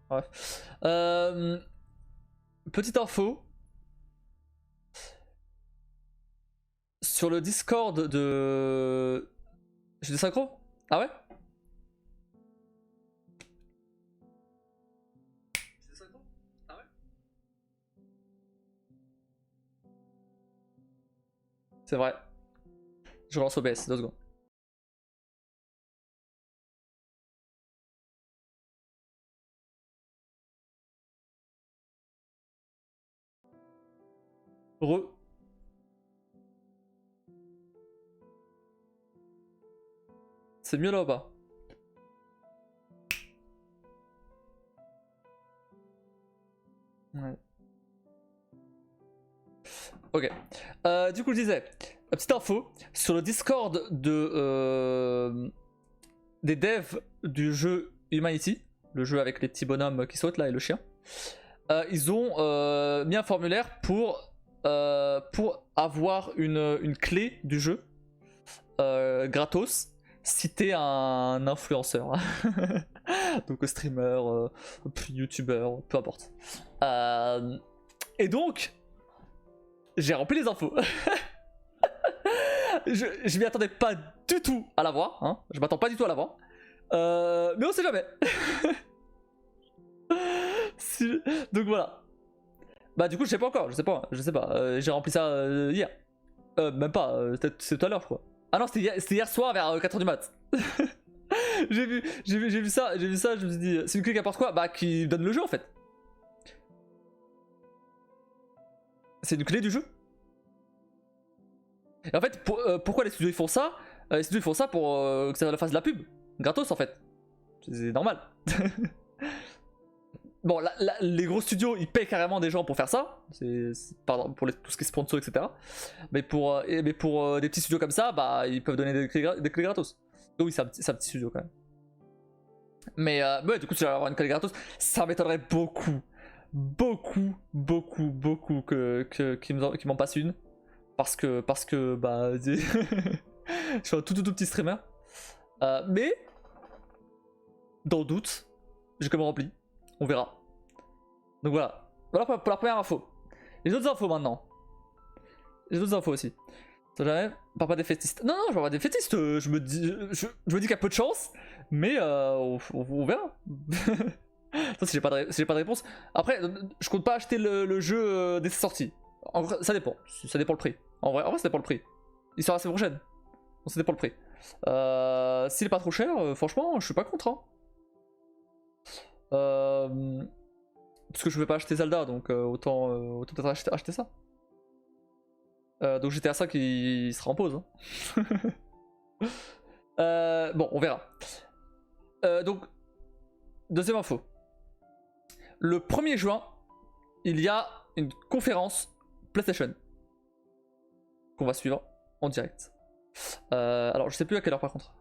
Bref. Petite info. Sur le Discord de... J'ai des synchros? Ah ouais? J'ai des synchros? Ah ouais? C'est vrai. Je relance OBS, 2 secondes. Re. C'est mieux là ou pas? Ouais. Ok. Du coup, je disais, petite info, sur le Discord des devs du jeu Humanity, le jeu avec les petits bonhommes qui sautent là et le chien, ils ont mis un formulaire pour avoir une clé du jeu gratos si t'es un influenceur. Donc streamer, youtubeur, peu importe. Et donc, j'ai rempli les infos. je m'y attendais pas du tout à l'avoir, hein. Je m'attends pas du tout à l'avoir. Mais on sait jamais. Donc voilà. Bah du coup je sais pas encore, je sais pas. J'ai rempli ça hier. Même pas, c'est tout à l'heure je crois. Ah non c'était hier soir vers 4h du mat. j'ai vu ça, je me suis dit, c'est une clé qui apporte quoi? Bah qui donne le jeu en fait. C'est une clé du jeu. Et en fait, pourquoi les studios ils font ça? Les studios ils font ça pour que ça fasse de la pub. Gratos en fait. C'est normal. Bon, les gros studios ils payent carrément des gens pour faire ça. Pardon, pour tout ce qui est sponsor, etc. Mais pour des petits studios comme ça, bah ils peuvent donner des clés gratos. Donc oui, c'est un petit studio quand même. Mais ouais, du coup, tu vas avoir une clé gratos. Ça m'étonnerait beaucoup qu'ils m'en passent une. Parce que bah, je suis un tout petit streamer. Mais, dans le doute, j'ai quand même rempli. On verra. Donc voilà. Voilà pour la première info. Les autres infos maintenant. Les autres infos aussi. Jamais, parle pas des fétistes. Non, je parle pas des fétistes. Je me dis qu'il y a peu de chance. Mais on verra. Si j'ai pas de réponse. Après, je compte pas acheter le jeu dès sa sortie. En vrai, ça dépend. Ça dépend le prix. En vrai, ça dépend le prix. Il sera assez prochaine. Donc ça dépend le prix. S'il est pas trop cher, franchement, je suis pas contre. Hein. Parce que je vais pas acheter Zelda, donc autant peut-être acheter ça. Donc GTA 5 il sera en pause. Hein. Bon, on verra. Donc, deuxième info. Le 1er juin, il y a une conférence PlayStation qu'on va suivre en direct. Alors, je sais plus à quelle heure par contre.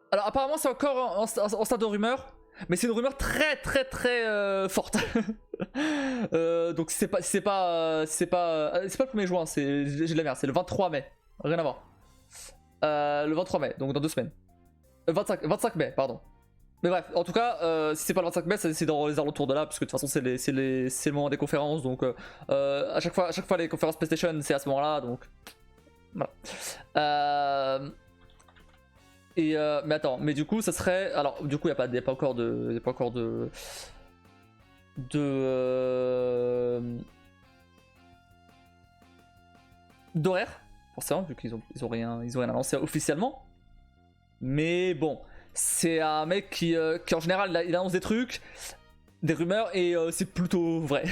Alors, apparemment, c'est encore en stade de rumeur, mais c'est une rumeur très forte. Donc, c'est pas le 1er juin, j'ai de la merde, c'est le 23 mai. Rien à voir. Le 23 mai, donc dans 2 semaines. 25 mai, pardon. Mais bref, en tout cas, si c'est pas le 25 mai, c'est dans les alentours de là, parce que de toute façon c'est le moment des conférences, donc à chaque fois les conférences PlayStation c'est à ce moment-là, donc voilà. Mais attends, mais du coup ça serait, alors du coup il y a pas encore d'horaire, forcément, vu qu'ils ont rien annoncé officiellement. Mais bon, c'est un mec qui en général il annonce des trucs, des rumeurs et c'est plutôt vrai.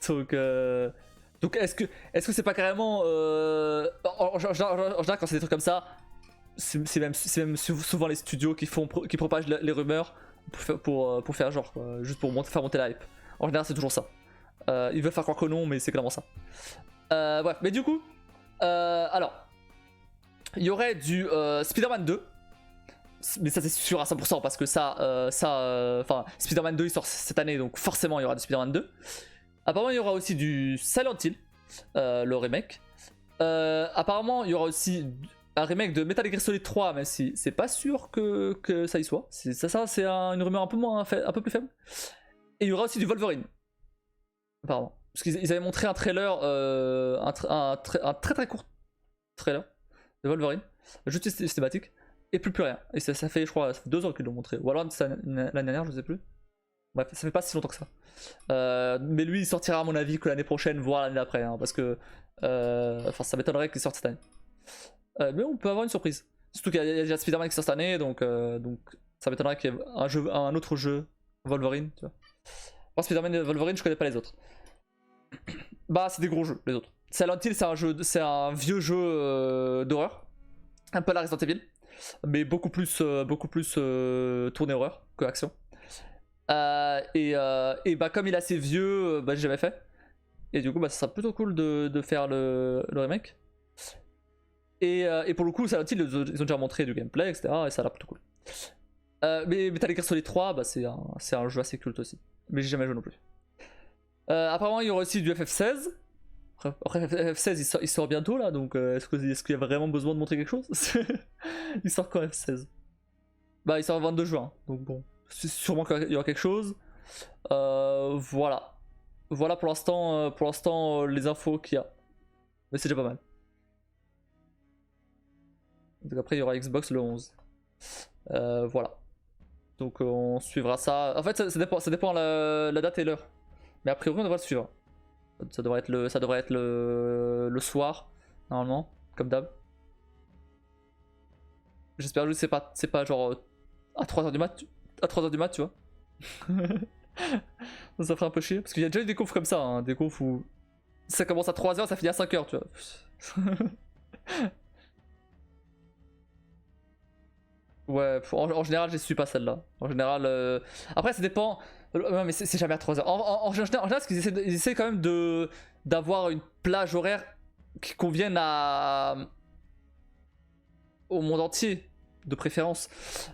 Donc est-ce que c'est pas carrément en général quand c'est des trucs comme ça, c'est même souvent les studios qui propagent les rumeurs pour faire genre quoi, juste pour faire monter la hype. En général c'est toujours ça. Ils veulent faire croire que non, mais c'est clairement ça. Bref, mais du coup, alors il y aurait du Spider-Man 2. Mais ça c'est sûr à 100% parce que enfin Spider-Man 2 il sort cette année donc forcément il y aura du Spider-Man 2. Apparemment il y aura aussi du Silent Hill, le remake. Apparemment il y aura aussi un remake de Metal Gear Solid 3, même si c'est pas sûr que ça y soit. Ça c'est une rumeur un peu, un peu plus faible. Et il y aura aussi du Wolverine, apparemment. Parce qu'ils avaient montré un trailer, un très court trailer de Wolverine, juste systématique, et plus rien. Et ça fait, je crois, ça fait 2 ans qu'ils l'ont montré. Ou alors l'année dernière, je sais plus. Bref, ça fait pas si longtemps que ça. Mais lui, il sortira à mon avis que l'année prochaine, voire l'année d'après, hein, parce que enfin, ça m'étonnerait qu'il sorte cette année. Mais on peut avoir une surprise. Surtout qu'il y a déjà Spider-Man qui sort cette année, donc ça m'étonnerait qu'il y ait un autre jeu Wolverine, tu vois. Moi, Spider-Man et Wolverine, je connais pas les autres. Bah, c'est des gros jeux, les autres. Silent Hill, c'est un vieux jeu d'horreur, un peu la Resident Evil, mais beaucoup plus tourné horreur que action. Et bah, comme il est assez vieux, bah, j'ai jamais fait. Et du coup, bah, ça sera plutôt cool de faire le remake. Et pour le coup, Silent Hill, ils ont déjà montré du gameplay, etc. Et ça a l'air plutôt cool. Mais Metal Gear Solid 3, bah, c'est un jeu assez culte aussi. Mais j'ai jamais joué non plus. Apparemment, il y aura aussi du FF16. Après, FF16 il sort bientôt là, donc est-ce qu'il y a vraiment besoin de montrer quelque chose? Il sort quand FF16? Bah, il sort le 22 juin, donc bon, sûrement qu'il y aura quelque chose. Voilà. Voilà pour l'instant les infos qu'il y a. Mais c'est déjà pas mal. Donc après, il y aura Xbox le 11. Voilà. Donc on suivra ça. En fait, ça dépend la date et l'heure. Mais a priori, on devrait le suivre. Ça devrait être le soir, normalement, comme d'hab. J'espère juste que c'est pas genre à 3h du mat. À 3h du mat, tu vois. Ça ferait un peu chier. Parce qu'il y a déjà eu des confs comme ça, hein, des confs où ça commence à 3h, ça finit à 5h, tu vois. Ouais, en général, je suis pas celle-là. En général, après, ça dépend. Mais c'est jamais à 3h. En général, parce qu'ils essaient quand même d'avoir une plage horaire qui convienne au monde entier, de préférence.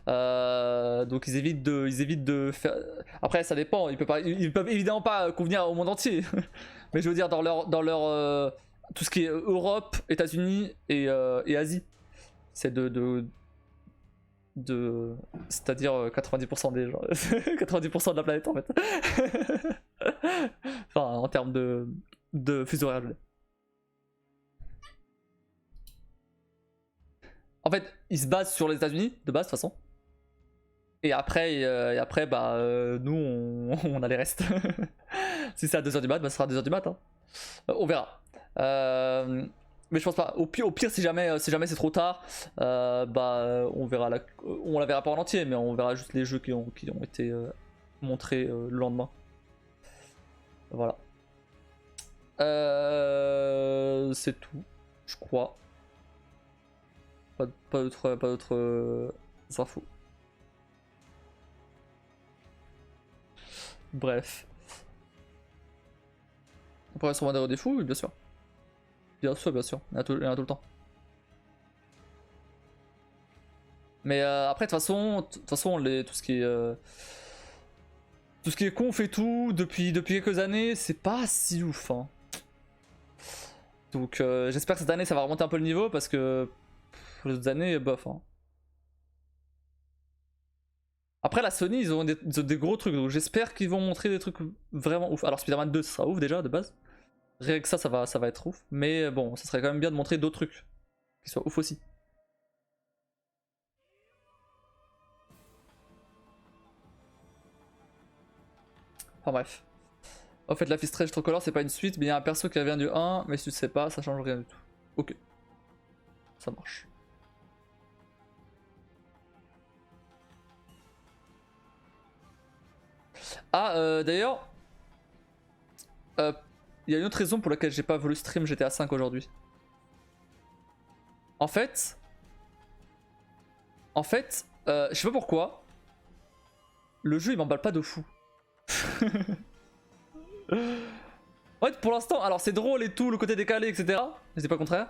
Donc ils évitent de faire. Après, ça dépend. Ils peuvent évidemment pas convenir au monde entier. Mais je veux dire, dans leur tout ce qui est Europe, États-Unis et Asie, c'est c'est-à-dire 90% des gens, 90% de la planète en fait. Enfin, en termes de fuseau horaire, je veux dire. En fait, ils se basent sur les États-Unis de base de toute façon. Et après bah, nous on a les restes. Si c'est à 2h du mat, bah, ce sera à 2h du mat. Hein. On verra. Mais je pense pas. Au pire si jamais c'est trop tard, bah on la verra pas en entier, mais on verra juste les jeux qui ont été montrés le lendemain. Voilà. C'est tout, je crois. Pas d'autres infos. Bref. On pourrait se remettre des fous, oui, bien sûr. Bien sûr, il y en a tout le temps. Mais après, de toute façon, tout ce qui est conf et tout, depuis quelques années, c'est pas si ouf. Hein. Donc j'espère que cette année, ça va remonter un peu le niveau, parce que les autres années, bof. Hein. Après, la Sony, ils ont des gros trucs, donc j'espère qu'ils vont montrer des trucs vraiment ouf. Alors, Spider-Man 2, ça sera ouf déjà, de base. Rien que ça va être ouf. Mais bon, ça serait quand même bien de montrer d'autres trucs qui soient ouf aussi. Enfin bref. En fait, Life is Strange Tricolor, c'est pas une suite, mais il y a un perso qui revient du 1, mais si tu sais pas, ça change rien du tout. Ok. Ça marche. Ah, d'ailleurs, il y a une autre raison pour laquelle j'ai pas voulu stream GTA 5 aujourd'hui. En fait, je sais pas pourquoi, le jeu il m'emballe pas de fou. En fait, pour l'instant, alors c'est drôle et tout, le côté décalé, etc. Je dis pas le contraire.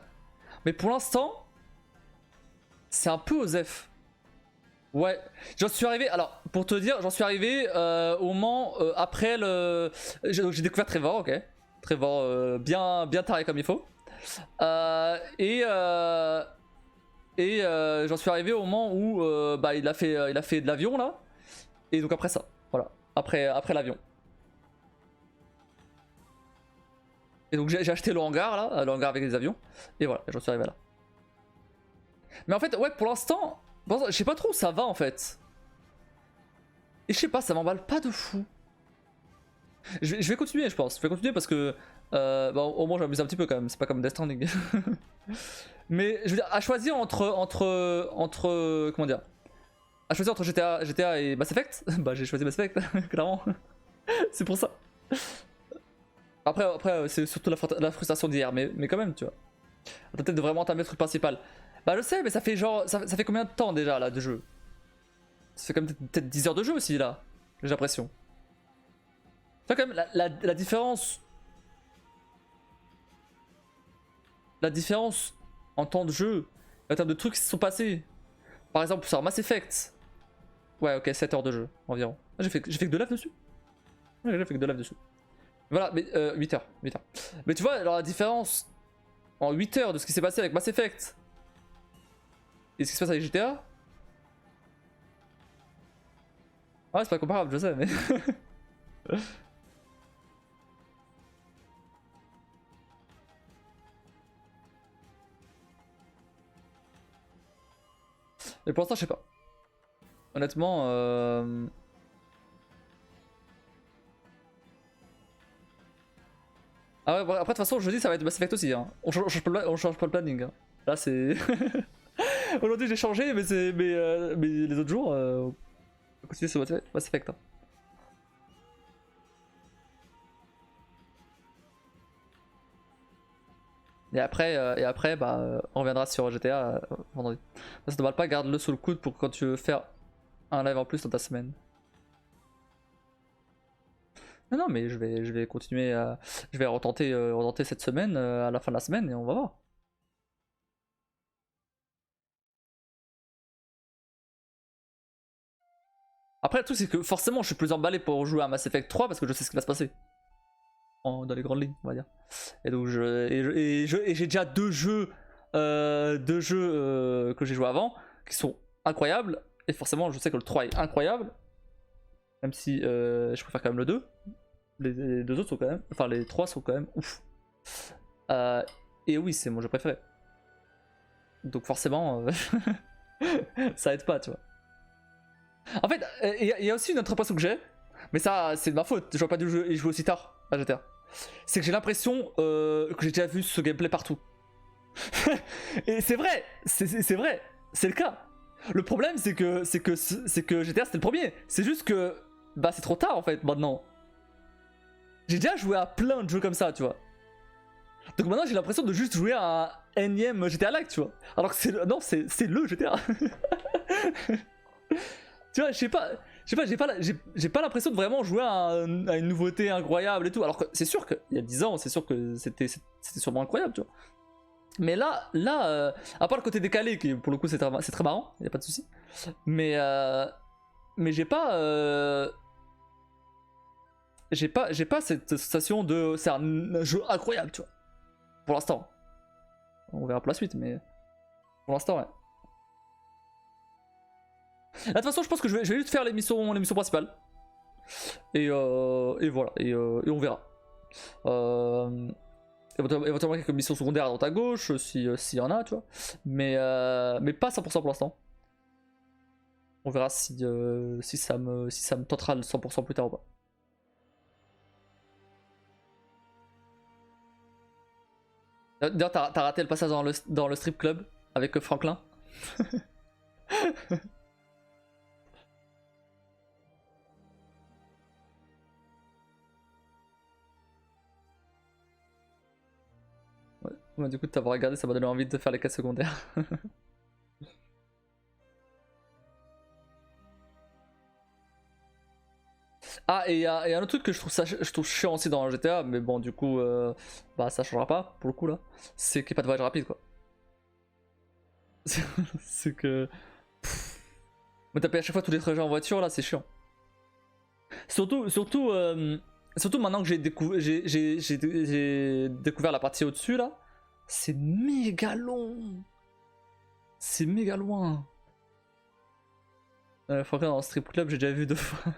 Mais pour l'instant, c'est un peu osef. Ouais, j'en suis arrivé, alors pour te dire, j'en suis arrivé au moment après le. J'ai découvert Trevor, ok. Trevor bien taré comme il faut. Et Et j'en suis arrivé au moment où bah, il a fait de l'avion là. Et donc après ça, voilà. Après l'avion. Et donc j'ai acheté le hangar là, le hangar avec les avions. Et voilà, j'en suis arrivé là. Mais en fait, ouais, pour l'instant, je sais pas trop où ça va en fait. Et je sais pas, ça m'emballe pas de fou. Je vais continuer, je pense. Je vais continuer parce que bah, au moins j'amuse un petit peu quand même. C'est pas comme Death Stranding. Mais je veux dire, à choisir entre comment dire, à choisir entre GTA et Mass Effect, bah j'ai choisi Mass Effect, clairement. C'est pour ça. Après c'est surtout la frustration d'hier, mais quand même, tu vois. On peut-être de vraiment entamer le truc principal. Bah je sais, mais ça fait genre, ça fait combien de temps déjà là de jeu? Ça fait quand même peut-être 10 heures de jeu aussi là, j'ai l'impression. Tu vois quand même la différence. La différence en temps de jeu, en termes de trucs qui se sont passés. Par exemple sur Mass Effect. Ouais ok, 7 heures de jeu environ. J'ai fait que de lave dessus. Ouais, j'ai fait que de lave dessus. Voilà, mais 8 heures, 8 heures. Mais tu vois, alors la différence en 8 heures de ce qui s'est passé avec Mass Effect et ce qui se passe avec GTA. Ouais, c'est pas comparable, je sais, mais. Mais pour l'instant, je sais pas. Honnêtement, ah ouais, bon, après de toute façon, jeudi ça va être Mass Effect aussi. Hein. On change pas le planning. Hein. Là, c'est. Aujourd'hui, j'ai changé, mais les autres jours, on va continuer sur Mass Effect. Hein. Et après bah, on reviendra sur GTA vendredi. Ça te mal pas, garde-le sous le coude pour quand tu veux faire un live en plus dans ta semaine. Non, non, mais je vais continuer à. Je vais retenter cette semaine à la fin de la semaine et on va voir. Après, le truc, c'est que forcément, je suis plus emballé pour jouer à Mass Effect 3 parce que je sais ce qui va se passer. Dans les grandes lignes, on va dire. Et donc, et j'ai déjà deux jeux que j'ai joué avant qui sont incroyables. Et forcément, je sais que le 3 est incroyable. Même si je préfère quand même le 2. Les deux autres sont quand même. Enfin, les trois sont quand même ouf. Et oui, c'est mon jeu préféré. Donc, forcément, ça aide pas, tu vois. En fait, il y a aussi une autre impression que j'ai. Mais ça, c'est de ma faute. Je vois pas dû jouer aussi tard à GTA. C'est que j'ai l'impression que j'ai déjà vu ce gameplay partout. Et c'est vrai, c'est vrai, c'est le cas. Le problème, c'est que GTA c'était le premier. C'est juste que bah c'est trop tard en fait maintenant. J'ai déjà joué à plein de jeux comme ça, tu vois. Donc maintenant j'ai l'impression de juste jouer à un énième GTA like, tu vois. Alors que c'est le GTA. Tu vois, je sais pas, j'ai pas l'impression de vraiment jouer à une nouveauté incroyable et tout. Alors que c'est sûr qu'il y a 10 ans, c'est sûr que c'était sûrement incroyable, tu vois. Mais à part le côté décalé, qui pour le coup c'est très marrant, y a pas de souci. Mais j'ai pas cette sensation de c'est un jeu incroyable, tu vois. Pour l'instant. On verra pour la suite, mais pour l'instant, ouais. De toute façon, je pense que je vais juste faire l'émission principale. Et voilà, et on verra. Éventuellement quelques missions secondaires à droite à gauche, s'il y en a, tu vois. Mais pas 100% pour l'instant. On verra si ça me tentera le 100% plus tard ou pas. D'ailleurs, t'as raté le passage dans le strip club avec Franklin. Ouais, du coup, t'avoir regardé, ça m'a donné envie de faire les quêtes secondaires. Ah, et il y a un autre truc que je trouve chiant aussi dans GTA, mais bon, du coup, bah ça changera pas pour le coup là. C'est qu'il n'y a pas de voyage rapide quoi. C'est que. Me taper à chaque fois tous les trajets en voiture là, c'est chiant. Surtout maintenant que j'ai découvert la partie au-dessus là, c'est méga long. C'est méga loin. Faut regarder dans le strip club, j'ai déjà vu 2 fois.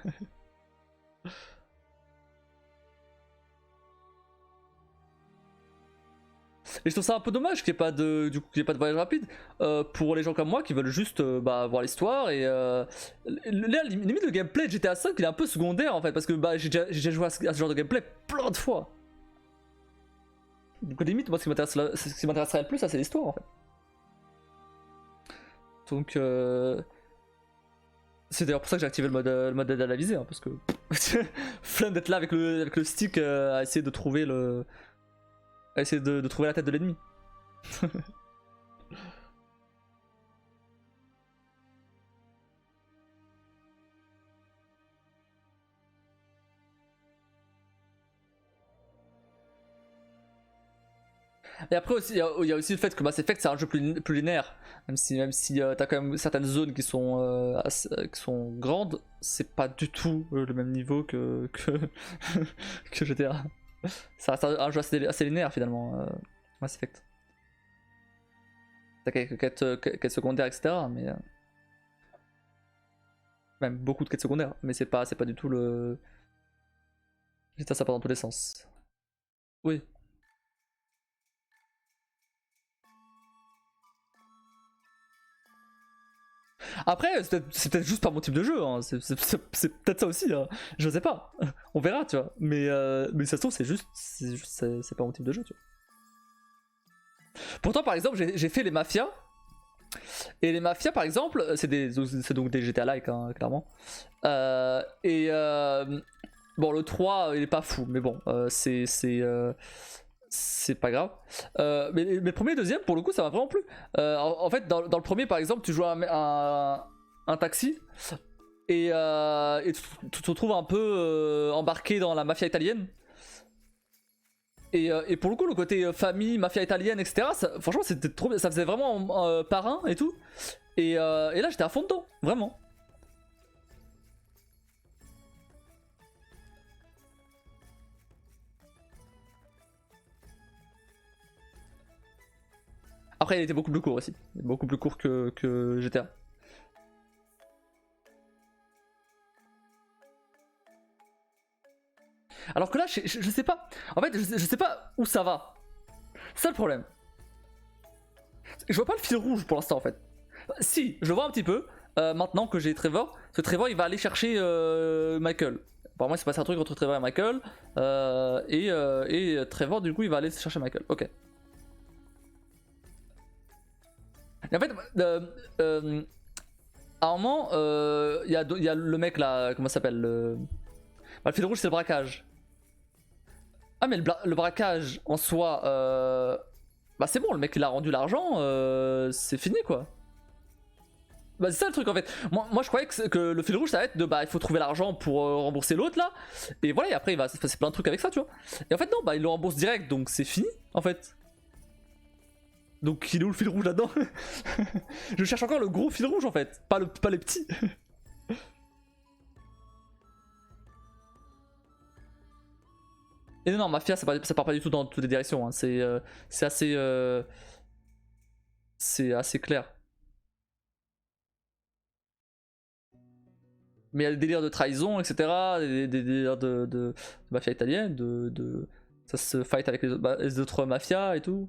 Et je trouve ça un peu dommage qu'il n'y ait pas de, du coup, qu'il y ait pas de voyage rapide pour les gens comme moi qui veulent juste bah, voir l'histoire et limite le gameplay de GTA 5 il est un peu secondaire en fait parce que bah, j'ai déjà joué à ce genre de gameplay plein de fois. Donc limite moi ce qui m'intéresserait le plus ça c'est l'histoire en fait. Donc c'est d'ailleurs pour ça que j'ai activé le mode d'aide à la visée hein, parce que flemme d'être là avec le stick à essayer de trouver à essayer de trouver la tête de l'ennemi. Et après aussi, il y a aussi le fait que Mass Effect c'est un jeu plus linéaire. Même si t'as quand même certaines zones qui sont grandes, c'est pas du tout le même niveau que GTA. Ça reste un jeu assez linéaire finalement, Mass Effect. T'as quelques quêtes secondaires, etc. Mais même beaucoup de quêtes secondaires, mais c'est pas du tout le. GTA ça part dans tous les sens. Oui. Après, c'est peut-être juste pas mon type de jeu, hein. C'est peut-être ça aussi, hein. Je sais pas. On verra, tu vois. Mais ça se trouve, c'est pas mon type de jeu, tu vois. Pourtant, par exemple, j'ai fait les mafias. Et les mafias, par exemple, c'est donc des GTA-like, hein, clairement. Bon, le 3, il est pas fou, mais bon, c'est pas grave. Mais le premier et deuxième, pour le coup, ça m'a vraiment plu. En fait, dans le premier, par exemple, tu joues un taxi et tu te retrouves un peu embarqué dans la mafia italienne. Et pour le coup, le côté famille, mafia italienne, etc., franchement, c'était trop bien. Ça faisait vraiment parrain et tout. Et là, j'étais à fond dedans, vraiment. Après, il était beaucoup plus court aussi. Beaucoup plus court que GTA. Alors que là, je sais pas. En fait, je sais pas où ça va. C'est ça le problème. Je vois pas le fil rouge pour l'instant en fait. Si, je le vois un petit peu. Maintenant que j'ai Trevor. Parce que Trevor il va aller chercher Michael. Pour moi, il s'est passé un truc entre Trevor et Michael. Et Trevor, du coup, il va aller chercher Michael. Ok. Et en fait, à un moment, il y a le mec là, comment ça s'appelle le fil rouge, c'est le braquage. Ah, mais le braquage en soi, bah c'est bon, le mec il a rendu l'argent, c'est fini quoi. Bah c'est ça le truc en fait. Moi je croyais que le fil rouge ça va être de bah il faut trouver l'argent pour rembourser l'autre là. Et voilà, et après il va se passer plein de trucs avec ça, tu vois. Et en fait non, bah il le rembourse direct donc c'est fini en fait. Donc il est où le fil rouge là-dedans? Je cherche encore le gros fil rouge en fait, pas les petits. Et non, Mafia ça part pas du tout dans toutes les directions, hein. C'est c'est assez clair. Mais il y a des délires de trahison, etc. Des délires de mafia italienne, ça se fight avec les autres mafias et tout.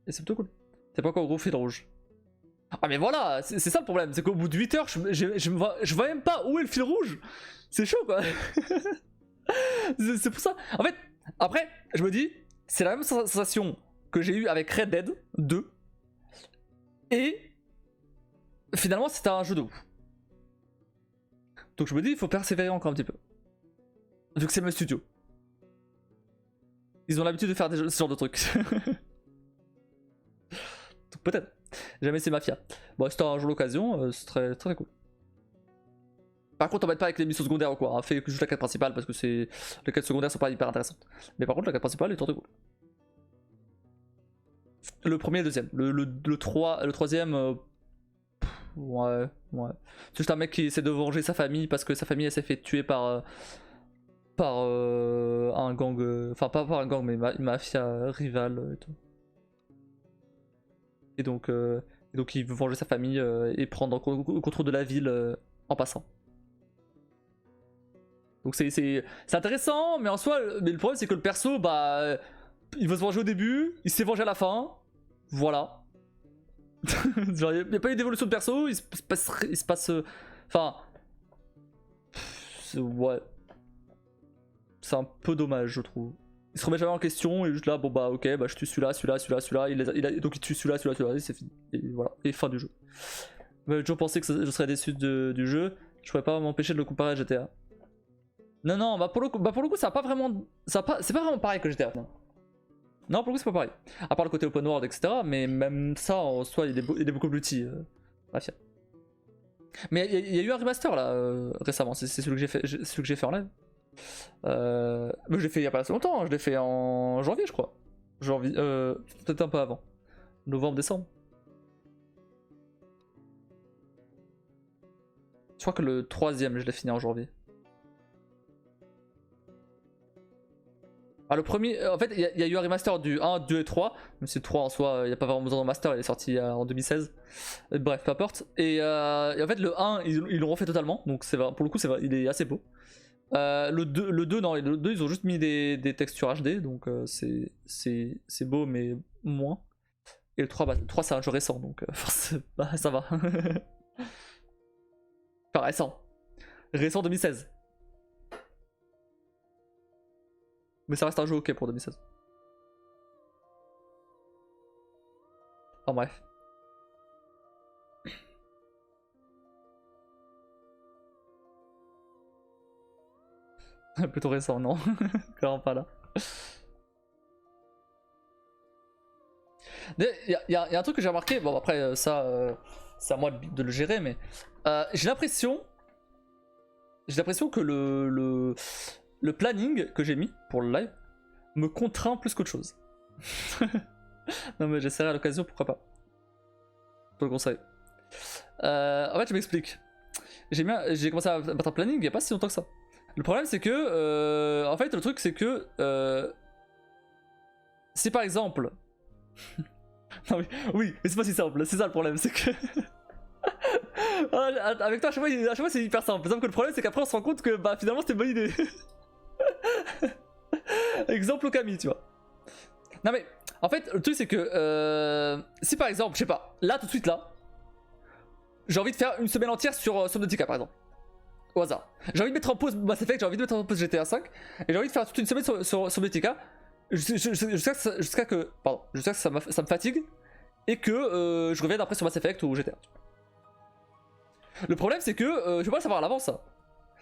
Et c'est plutôt cool. C'est pas encore gros fil rouge. Ah mais voilà, c'est ça le problème, c'est qu'au bout de 8 heures, je vois même pas où est le fil rouge. C'est chaud quoi. C'est pour ça. En fait, après, je me dis, c'est la même sensation que j'ai eu avec Red Dead 2. Et finalement, c'était un jeu de ouf. Donc je me dis, il faut persévérer encore un petit peu. Vu que c'est mon studio. Ils ont l'habitude de faire ce genre de trucs. Donc peut-être. Jamais c'est Mafia. Bon, si t'as un jour l'occasion, c'est très cool. Par contre, t'embête pas avec les missions secondaires ou quoi. Hein. Fais juste la quête principale parce que les quêtes secondaires sont pas hyper intéressantes. Mais par contre, la quête principale est très cool. Le premier et le deuxième. Le troisième. Ouais. C'est juste un mec qui essaie de venger sa famille parce que sa famille elle s'est fait tuer par un gang. Enfin, pas par un gang, mais une mafia rivale et tout. Et donc, Et donc il veut venger sa famille et prendre le contrôle de la ville en passant. Donc c'est intéressant, mais en soi, mais le problème c'est que le perso, bah, il veut se venger au début, il s'est vengé à la fin, voilà. Genre, il n'y a pas eu d'évolution de perso, il se passe, enfin, ouais, c'est un peu dommage je trouve. Il se remet jamais en question, et juste là, bon bah ok, bah je tue celui-là, donc il tue celui-là, et c'est fini. Et voilà, et fin du jeu. Mais j'ai toujours pensé que je serais déçu du jeu, je pourrais pas m'empêcher de le comparer à GTA. Non, bah pour le coup, ça a pas vraiment. C'est pas vraiment pareil que GTA. Non, pour le coup, c'est pas pareil. À part le côté open world, etc. Mais même ça, en soi, il est beaucoup plus petit. Bref. Mais il y a eu un remaster là récemment, c'est celui que j'ai fait en live. Mais je l'ai fait il y a pas assez longtemps, je l'ai fait en janvier, je crois. Janvier, peut-être un peu avant. Novembre, décembre. Je crois que le troisième, je l'ai fini en janvier. Ah, le premier, en fait, il y a eu un remaster du 1, 2 et 3. Même si le 3 en soi, il n'y a pas vraiment besoin de remaster, il est sorti en 2016. Bref, peu importe. Et en fait, le 1, ils l'ont refait totalement. Donc, pour le coup, il est assez beau. Le 2, non, le 2, ils ont juste mis des textures HD. Donc, c'est beau, mais moins. Et le 3, bah, le 3 c'est un jeu récent. Donc, bah, ça va. Enfin, récent. Récent 2016. Mais ça reste un jeu ok pour 2016. Enfin bref. Plutôt récent, non. Clairement pas là. Il y a un truc que j'ai remarqué, bon après ça, c'est à moi de le gérer, mais j'ai l'impression que le planning que j'ai mis pour le live me contraint plus qu'autre chose. Non mais j'essaierai à l'occasion, pourquoi pas. Je te le conseille. En fait je m'explique. J'ai commencé à mettre un planning il n'y a pas si longtemps que ça. Le problème c'est que, en fait le truc c'est que, si par exemple... non, oui, mais c'est pas si simple, c'est ça le problème, c'est que... avec toi à chaque fois c'est hyper simple. Sauf que le problème c'est qu'après on se rend compte que bah finalement c'était une bonne idée. Exemple Okami, tu vois. Non mais en fait le truc c'est que si par exemple, je sais pas, là tout de suite là, j'ai envie de faire une semaine entière sur Subnautica par exemple. Au hasard. J'ai envie de mettre en pause Mass Effect, j'ai envie de mettre en pause GTA 5, et j'ai envie de faire toute une semaine sur Subnautica jusqu'à que ça me fatigue et que je revienne après sur Mass Effect ou GTA. Le problème c'est que je peux pas le savoir à l'avance ça.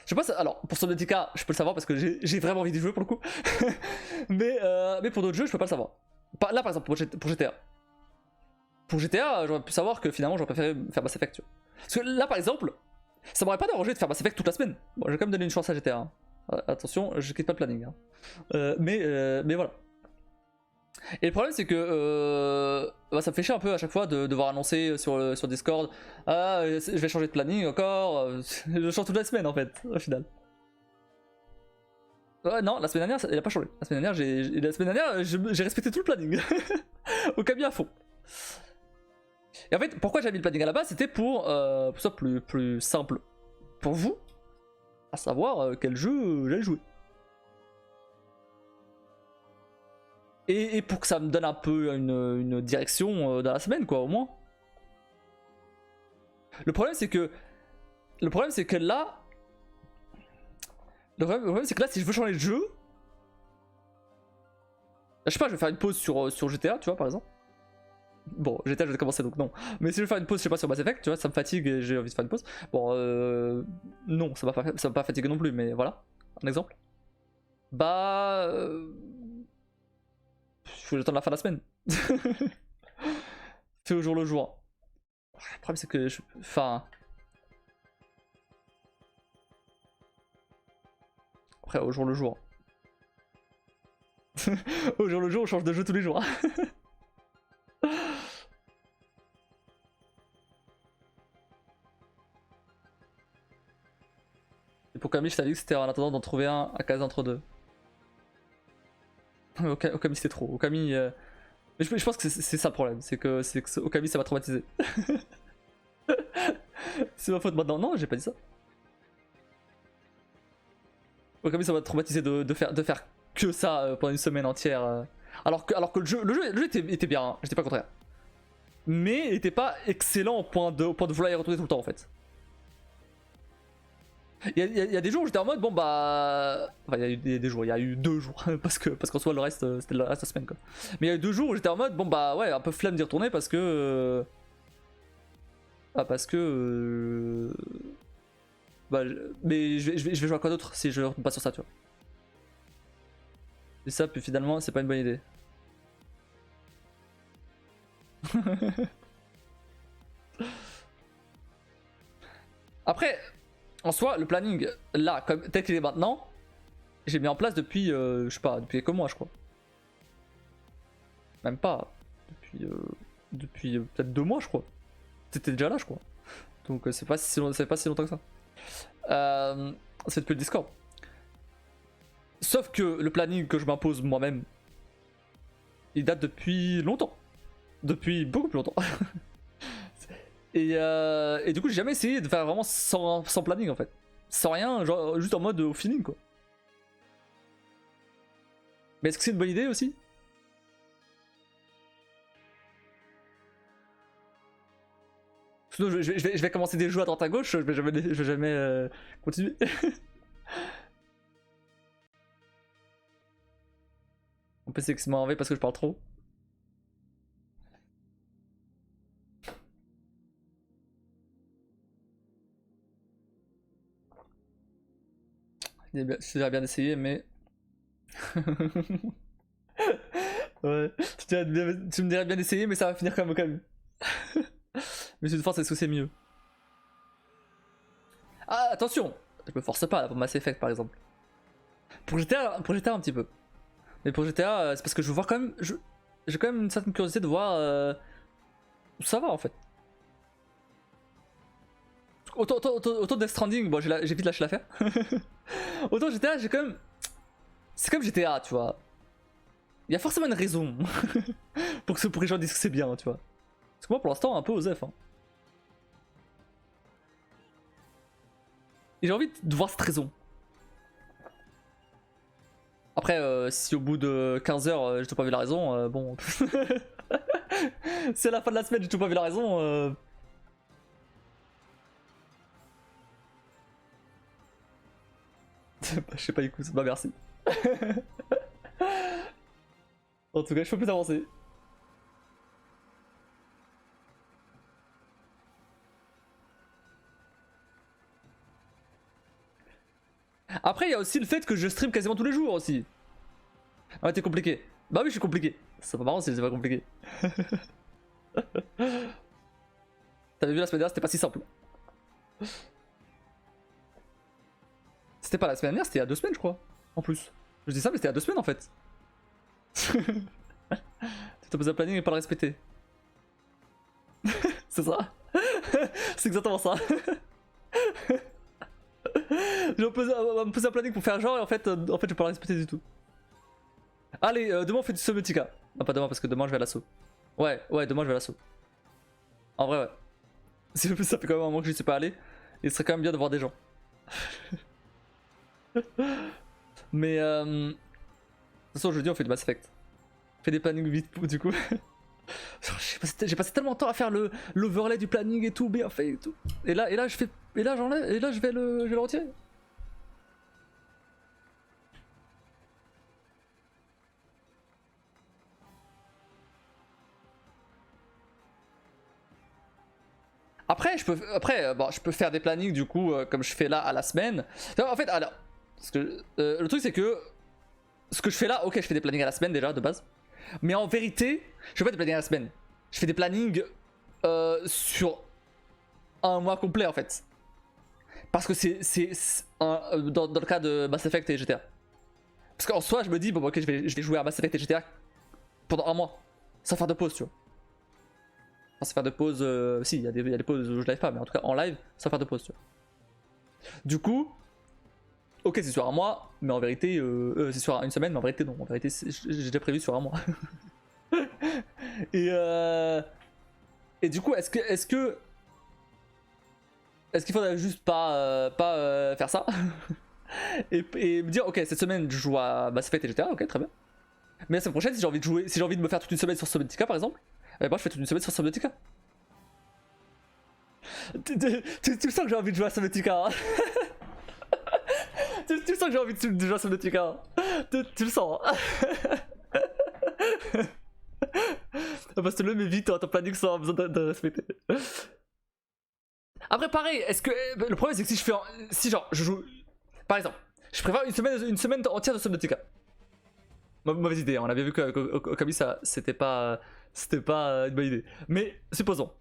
Je sais pas, alors pour Subnautica, je peux le savoir parce que j'ai vraiment envie d'y jouer pour le coup. mais pour d'autres jeux, je peux pas le savoir. Là par exemple, pour GTA. Pour GTA, j'aurais pu savoir que finalement j'aurais préféré faire Mass Effect. Tu vois. Parce que là par exemple, ça m'aurait pas dérangé de faire Mass Effect toute la semaine. Bon, je vais quand même donner une chance à GTA. Hein. Attention, je quitte pas le planning. Hein. Mais voilà. Et le problème c'est que bah, ça me fait chier un peu à chaque fois de devoir annoncer sur Discord ah je vais changer de planning encore, je change toute la semaine en fait au final. Ouais non, la semaine dernière il a pas changé. La semaine dernière j'ai respecté tout le planning. Au Camille à fond. Et en fait pourquoi j'ai mis le planning à la base, c'était pour ça plus simple pour vous, à savoir quel jeu j'allais jouer. Et pour que ça me donne un peu une direction dans la semaine, quoi, au moins. Le problème, c'est que là... Le problème, c'est que là, si je veux changer de jeu... Je sais pas, je vais faire une pause sur GTA, tu vois, par exemple. Bon, GTA, je vais commencer, donc non. Mais si je veux faire une pause, je sais pas, sur Mass Effect, tu vois, ça me fatigue et j'ai envie de faire une pause. Bon, non, ça va pas fatiguer non plus, mais voilà, un exemple. Bah... faut que j'attende la fin de la semaine. Fait au jour le jour. Le problème c'est que enfin... Après au jour le jour. Au jour le jour on change de jeu tous les jours. Et pour Camille je t'avais dit que c'était en attendant d'en trouver un à caser entre deux. Okami c'était trop. Okami Mais je pense que c'est ça le problème, c'est que Okami ça m'a traumatisé. C'est ma faute maintenant. Non, j'ai pas dit ça. Okami ça m'a traumatisé de faire que ça pendant une semaine entière. Alors que le jeu était bien, hein, j'étais pas contraire. Mais il était pas excellent au point de vouloir y retourner tout le temps en fait. Il y a des jours où j'étais en mode bon bah. Enfin, il y a eu des jours, il y a eu 2 jours. parce qu'en soi le reste c'était le reste de la semaine quoi. Mais il y a eu 2 jours où j'étais en mode bon bah ouais, un peu flemme d'y retourner parce que. Parce que. Bah, mais je vais jouer à quoi d'autre si je retourne pas sur ça tu vois. Et ça, puis finalement, c'est pas une bonne idée. Après, en soi, le planning, là, tel qu'il est maintenant, j'ai mis en place depuis, je sais pas, depuis quelques mois, je crois. Même pas. Depuis peut-être 2 mois, je crois. C'était déjà là, je crois. Donc c'est pas si longtemps que ça. C'est depuis le Discord. Sauf que le planning que je m'impose moi-même, il date depuis longtemps. Depuis beaucoup plus longtemps. Et du coup, j'ai jamais essayé de faire vraiment sans planning en fait. Sans rien, genre juste en mode au feeling quoi. Mais est-ce que c'est une bonne idée aussi? Sinon, je vais commencer des jeux à droite à gauche, je vais jamais continuer. Mon PC qui se met en V parce que je parle trop. C'est bien d'essayer, mais. Ouais, tu me dirais bien d'essayer, mais ça va finir comme au calme. Mais de force, est-ce que c'est mieux? Ah, attention! Je me force pas là pour Mass Effect par exemple. Pour GTA un petit peu. Mais pour GTA, c'est parce que je veux voir quand même. J'ai quand même une certaine curiosité de voir où ça va en fait. Autant Death Stranding, bon, j'ai vite lâché l'affaire. Autant GTA, j'ai quand même. C'est comme GTA, tu vois. Il y a forcément une raison pour que les gens disent que c'est bien, tu vois. Parce que moi, pour l'instant, un peu osef. Hein. Et j'ai envie de voir cette raison. Après, si au bout de 15 heures, j'ai toujours pas vu la raison, bon. Si à la fin de la semaine, j'ai toujours pas vu la raison. Je sais pas, écoute, bah merci. En tout cas, je peux plus avancer. Après, il y a aussi le fait que je stream quasiment tous les jours aussi. Ah, t'es compliqué. Bah oui, je suis compliqué. C'est pas marrant si c'est pas compliqué. T'avais vu la semaine dernière, c'était pas si simple. C'était pas la semaine dernière, c'était il y a 2 semaines, je crois. En plus. Je dis ça, mais c'était il y a 2 semaines en fait. Tu t'as posé un planning et pas le respecter. C'est ça. C'est exactement ça. Je vais me poser un planning pour faire genre et en fait je vais pas le respecter du tout. Allez, demain on fait du Subnautica. Non, pas demain parce que demain je vais à l'assaut. Ouais, demain je vais à l'assaut. En vrai, ouais. Ça fait quand même un moment que je suis pas allé. Et ce serait quand même bien de voir des gens. Mais de toute façon, jeudi on fait du Mass Effect. On fait des plannings vite du coup. J'ai passé tellement de temps à faire l'overlay du planning et tout, bien fait et tout. Et là j'enlève, et là je vais le retirer. Après, je peux faire des plannings du coup, comme je fais là à la semaine. En fait, alors, parce que, le truc c'est que ce que je fais là, ok, je fais des plannings à la semaine déjà de base. Mais en vérité, je fais pas des plannings à la semaine. Je fais des plannings sur un mois complet en fait. Parce que dans le cas de Mass Effect et GTA. Parce qu'en soi, je me dis, bon, ok, je vais jouer à Mass Effect et GTA pendant un mois, sans faire de pause, tu vois. Sans faire de pause, si, il y a des pauses où je live pas, mais en tout cas en live, sans faire de pause, tu vois. Du coup, ok, c'est sur un mois, mais en vérité, c'est sur une semaine, mais en vérité, non. En vérité, j'ai déjà prévu sur un mois. Et du coup, est-ce qu'il faudrait juste pas faire ça et me dire ok, cette semaine je joue à Mass Effect et GTA, ok, très bien. Mais la semaine prochaine, si j'ai envie de jouer, si j'ai envie de me faire toute une semaine sur Subnautica par exemple, moi je fais toute une semaine sur Subnautica. Tu sens que j'ai envie de jouer à Subnautica, hein. Tu sens que j'ai envie de jouer à Subnautica, hein. Tu le sens, hein. Parce que le mais vite, ton planning sans besoin de respecter. Après pareil, est-ce que le problème c'est que si je fais si genre je joue par exemple, je préfère une semaine entière de Subnautica. Mauvaise idée, hein. On avait vu qu'au Kami ça c'était pas une bonne idée. Mais supposons.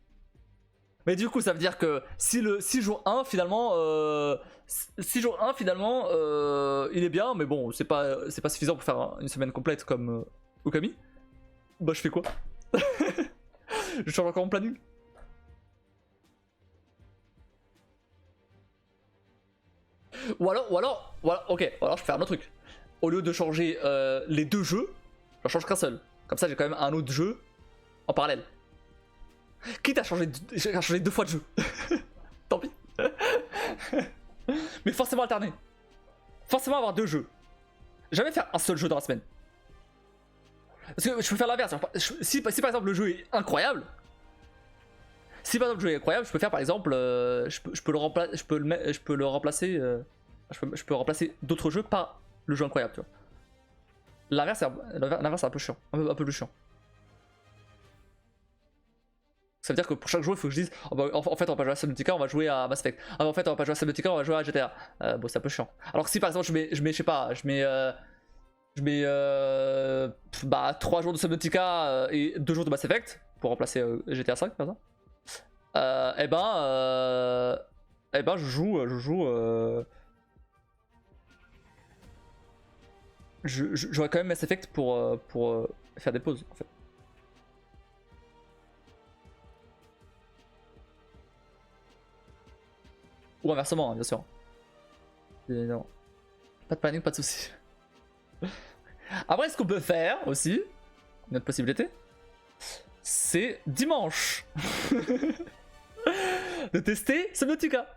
Mais du coup ça veut dire que si le 6 jours 1 finalement 6 jours 1 finalement il est bien mais bon c'est pas suffisant pour faire une semaine complète comme Okami. Bah je fais quoi? Je change encore mon planning. Ou alors, ok, alors je peux faire un autre truc. Au lieu de changer les deux jeux, j'en change qu'un seul. Comme ça, j'ai quand même un autre jeu en parallèle. Quitte à changer deux fois de jeu. Tant pis. Mais forcément alterner. Forcément avoir deux jeux. Jamais faire un seul jeu dans la semaine. Parce que je peux faire l'inverse. Si par exemple le jeu est incroyable, si par exemple le jeu est incroyable, je peux faire par exemple, je peux remplacer d'autres jeux par le jeu incroyable, tu vois. L'inverse c'est un peu chiant, un peu plus chiant. Ça veut dire que pour chaque joueur il faut que je dise oh bah, en fait on va pas jouer à Subnautica, on va jouer à Mass Effect. Ah bah, en fait on va pas jouer à Subnautica, on va jouer à GTA. Bon c'est un peu chiant. Alors que si par exemple je mets je sais pas, je mets 3 jours de Subnautica et 2 jours de Mass Effect pour remplacer GTA 5 par exemple. Je j'aurais quand même Mass Effect pour faire des pauses en fait. Ou inversement, hein, bien sûr. Non. Pas de panique, pas de soucis. Après, ce qu'on peut faire aussi, une autre possibilité, c'est dimanche de tester Subnautica.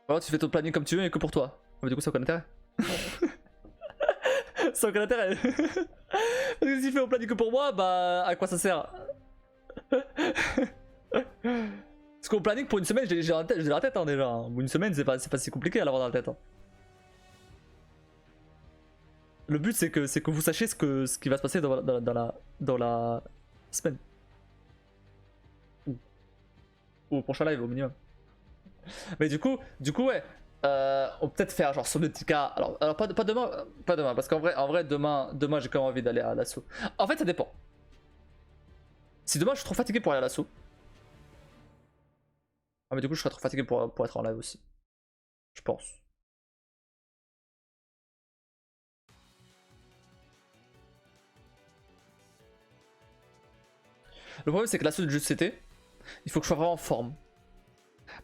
Alors, tu fais ton planning comme tu veux et que pour toi. Mais du coup, ça a aucun intérêt. Ça a aucun intérêt. Parce que si tu fais mon planning que pour moi, bah à quoi ça sert? Parce qu'au planning pour une semaine, j'ai la tête hein, déjà. Une semaine, c'est pas si compliqué à l'avoir dans la tête. Hein. Le but, c'est que vous sachiez ce qui va se passer dans la semaine. Ou au prochain live, au minimum. Mais du coup ouais. On peut peut-être faire genre Subnautica. Alors pas demain, parce qu'en vrai demain j'ai quand même envie d'aller à l'assaut. En fait, ça dépend. Si demain je suis trop fatigué pour aller à l'assaut. Ah, mais du coup, je serais trop fatigué pour être en live aussi. Je pense. Le problème, c'est que l'assaut du jeu de CT, il faut que je sois vraiment en forme.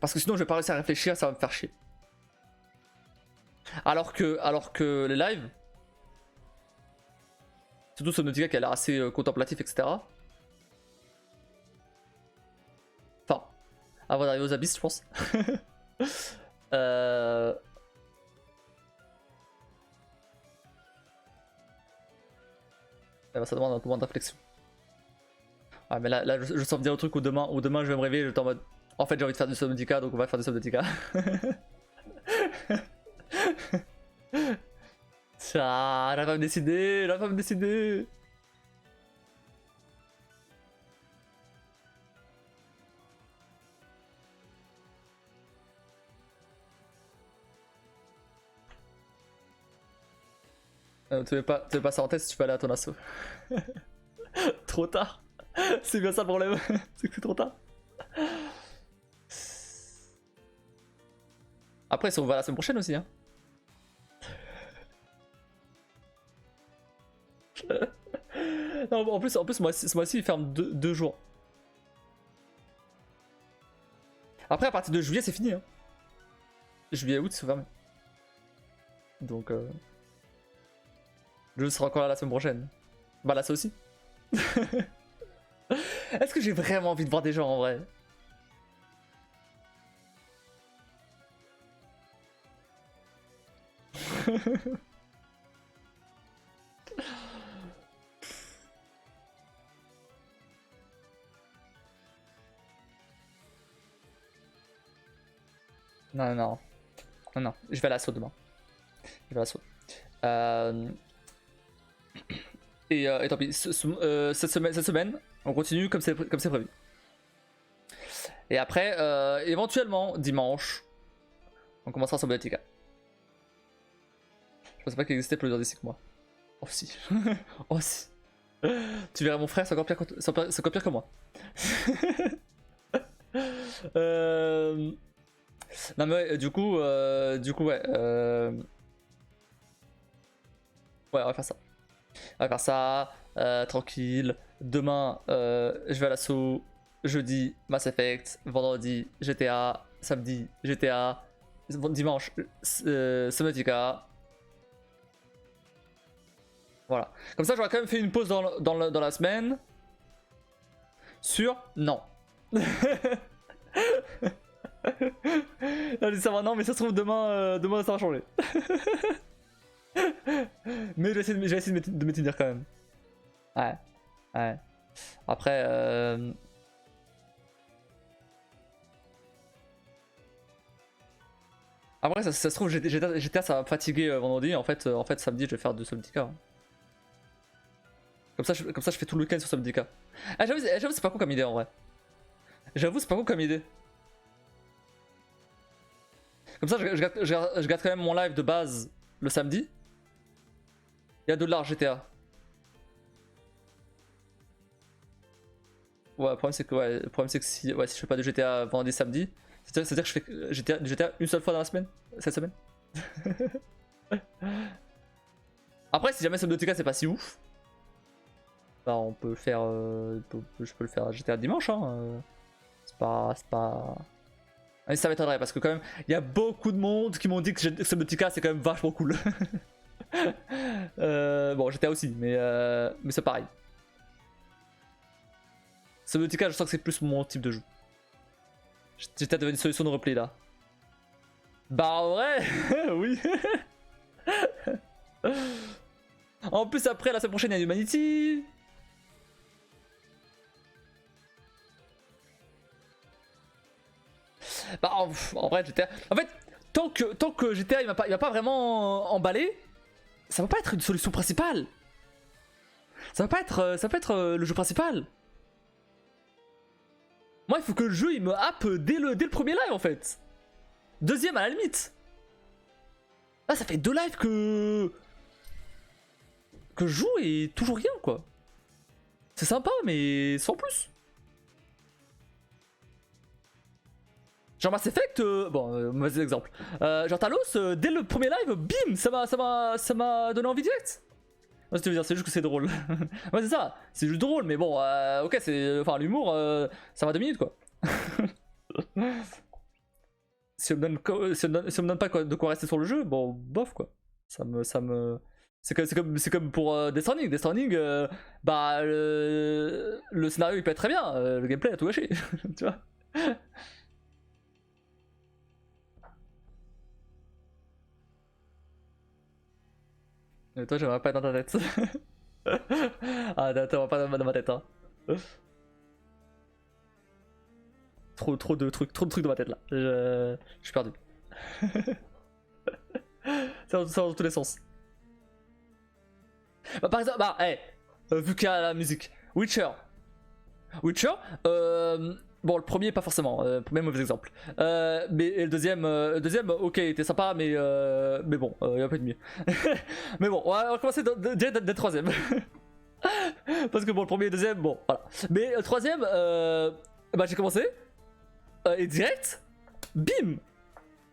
Parce que sinon, je vais pas réussir à réfléchir, ça va me faire chier. Alors que les lives, surtout Subnautica qui a l'air assez contemplatif, etc. Enfin, avant d'arriver aux abysses, je pense. Ça demande un peu moins de réflexion. Ouais, mais là je sens bien le truc où demain je vais me réveiller, j'étais en mode. En fait, j'ai envie de faire du Subnautica, donc on va faire du Subnautica. Ah, la femme décidée, la femme décidée. Tu mets pas ça en tête si tu peux aller à ton assaut. Trop tard. C'est bien ça le problème, c'est que c'est trop tard. Après, si on va la semaine prochaine aussi. Hein. Non, en plus ce mois-ci il ferme 2 jours. Après, à partir de juillet, c'est fini. Hein. Juillet, août, c'est fermé. Donc. Je serai encore là la semaine prochaine. Bah là, ça aussi. Est-ce que j'ai vraiment envie de voir des gens en vrai? Non, non, non, non, je vais à l'assaut demain. Je vais à l'assaut. Et tant pis, cette semaine, on continue comme c'est prévu. Et après, éventuellement, dimanche, on commencera sur Biotica. Je pensais pas qu'il existait plus d'ici que moi. Oh si. Oh si. Tu verrais mon frère, c'est encore pire que moi. Non mais ouais, du coup ouais. Ouais, on va faire ça. On va faire ça, tranquille. Demain, je vais à l'assaut. Jeudi, Mass Effect. Vendredi, GTA. Samedi, GTA. Dimanche, Subnautica. Voilà. Comme ça, j'aurais quand même fait une pause dans la semaine. Sur non. Allez, ça va, non, mais ça se trouve demain, demain ça va changer. Mais je vais essayer de me tenir quand même. Ouais. Ouais. Après, après ça se trouve, GTA ça va me fatiguer vendredi. En fait, samedi, je vais faire de Subnautica. Hein. Comme ça, je fais tout le week-end sur Subnautica. Ah, j'avoue, c'est pas cool comme idée en vrai. J'avoue, c'est pas cool comme idée. Comme ça, je garde quand même mon live de base le samedi. Il y a $, GTA. Ouais, le problème c'est que si je fais pas de GTA vendredi samedi, c'est-à-dire que je fais GTA une seule fois dans la semaine, cette semaine. Après, si jamais Subnautica c'est pas si ouf, bah on peut faire, je peux le faire GTA dimanche. Hein. C'est pas. Mais ça m'étonnerait parce que quand même, il y a beaucoup de monde qui m'ont dit que Subnautica c'est quand même vachement cool. Bon, GTA aussi, mais c'est pareil. Subnautica, je sens que c'est plus mon type de jeu. J'ai peut-être une solution de replay là. Bah en vrai, oui. En plus après la semaine prochaine il y a Humanity. Bah en vrai GTA. En fait, tant que GTA il va pas vraiment emballé, ça va pas être une solution principale. Ça va pas être le jeu principal. Moi il faut que le jeu il me happe dès le premier live en fait. Deuxième à la limite. Là ça fait 2 lives que je joue et toujours rien quoi. C'est sympa mais sans plus. Genre Mass Effect, bon mauvais exemple. Genre Talos, dès le premier live, bim, ça m'a donné envie direct. Ouais, c'est juste que c'est drôle. Ouais c'est ça, c'est juste drôle mais bon ok c'est. Enfin l'humour ça va 2 minutes quoi. Si on me donne pas de quoi rester sur le jeu, bon bof quoi. Ça me. C'est comme pour Death Stranding. Death Stranding, bah le scénario il peut être très bien, le gameplay a tout gâché. Tu vois. Mais toi j'aimerais pas être dans ta tête. Ah t'aimerais pas dans ma tête hein. Trop de trucs dans ma tête là. Je suis perdu. Ça va dans tous les sens. Bah, par exemple, vu qu'il y a la musique, Witcher. Bon, le premier, pas forcément, premier mauvais exemple. Mais le deuxième, ok, il était sympa, mais bon, il y a un peu de mieux. Mais bon, on va commencer dès le troisième. Parce que bon, le premier et le deuxième, bon, voilà. Mais le troisième, bah j'ai commencé, et direct, bim!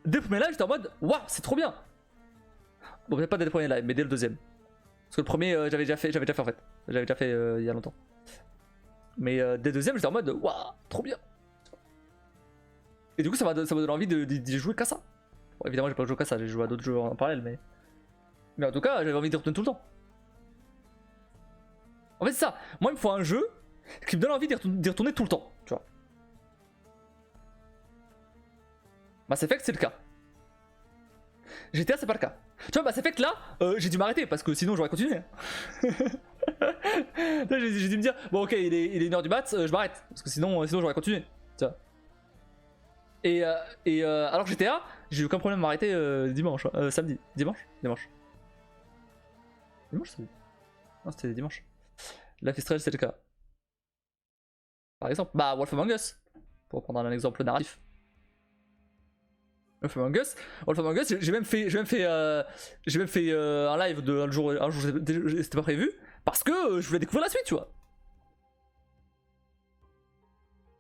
Dès le premier live, j'étais en mode, waouh, c'est trop bien! Bon, peut-être pas dès le premier live, mais dès le deuxième. Parce que le premier, j'avais déjà fait en fait. J'avais déjà fait il y a longtemps. Mais dès le deuxième, j'étais en mode, waouh, trop bien! Et du coup, ça m'a donné envie d'y jouer qu'à ça. Bon, évidemment, j'ai pas joué qu'à ça, j'ai joué à d'autres jeux en parallèle, mais. Mais en tout cas, j'avais envie d'y retourner tout le temps. En fait, c'est ça. Moi, il me faut un jeu qui me donne envie d'y retourner tout le temps, tu vois. Mass Effect, c'est le cas. GTA, c'est pas le cas. Tu vois, Mass Effect, là, j'ai dû m'arrêter parce que sinon, j'aurais continué. J'ai dû me dire, bon, ok, il est 1h du mat, je m'arrête. Parce que sinon j'aurais continué. Tu vois. Alors GTA, j'ai eu aucun problème à m'arrêter dimanche, samedi. Dimanche. Dimanche, samedi. Non, c'était dimanche. Life is Strange, c'est le cas. Par exemple, bah, Wolf Among Us, pour prendre un exemple narratif. Wolf Among Us, j'ai même fait un live de un jour c'était pas prévu, parce que je voulais découvrir la suite, tu vois.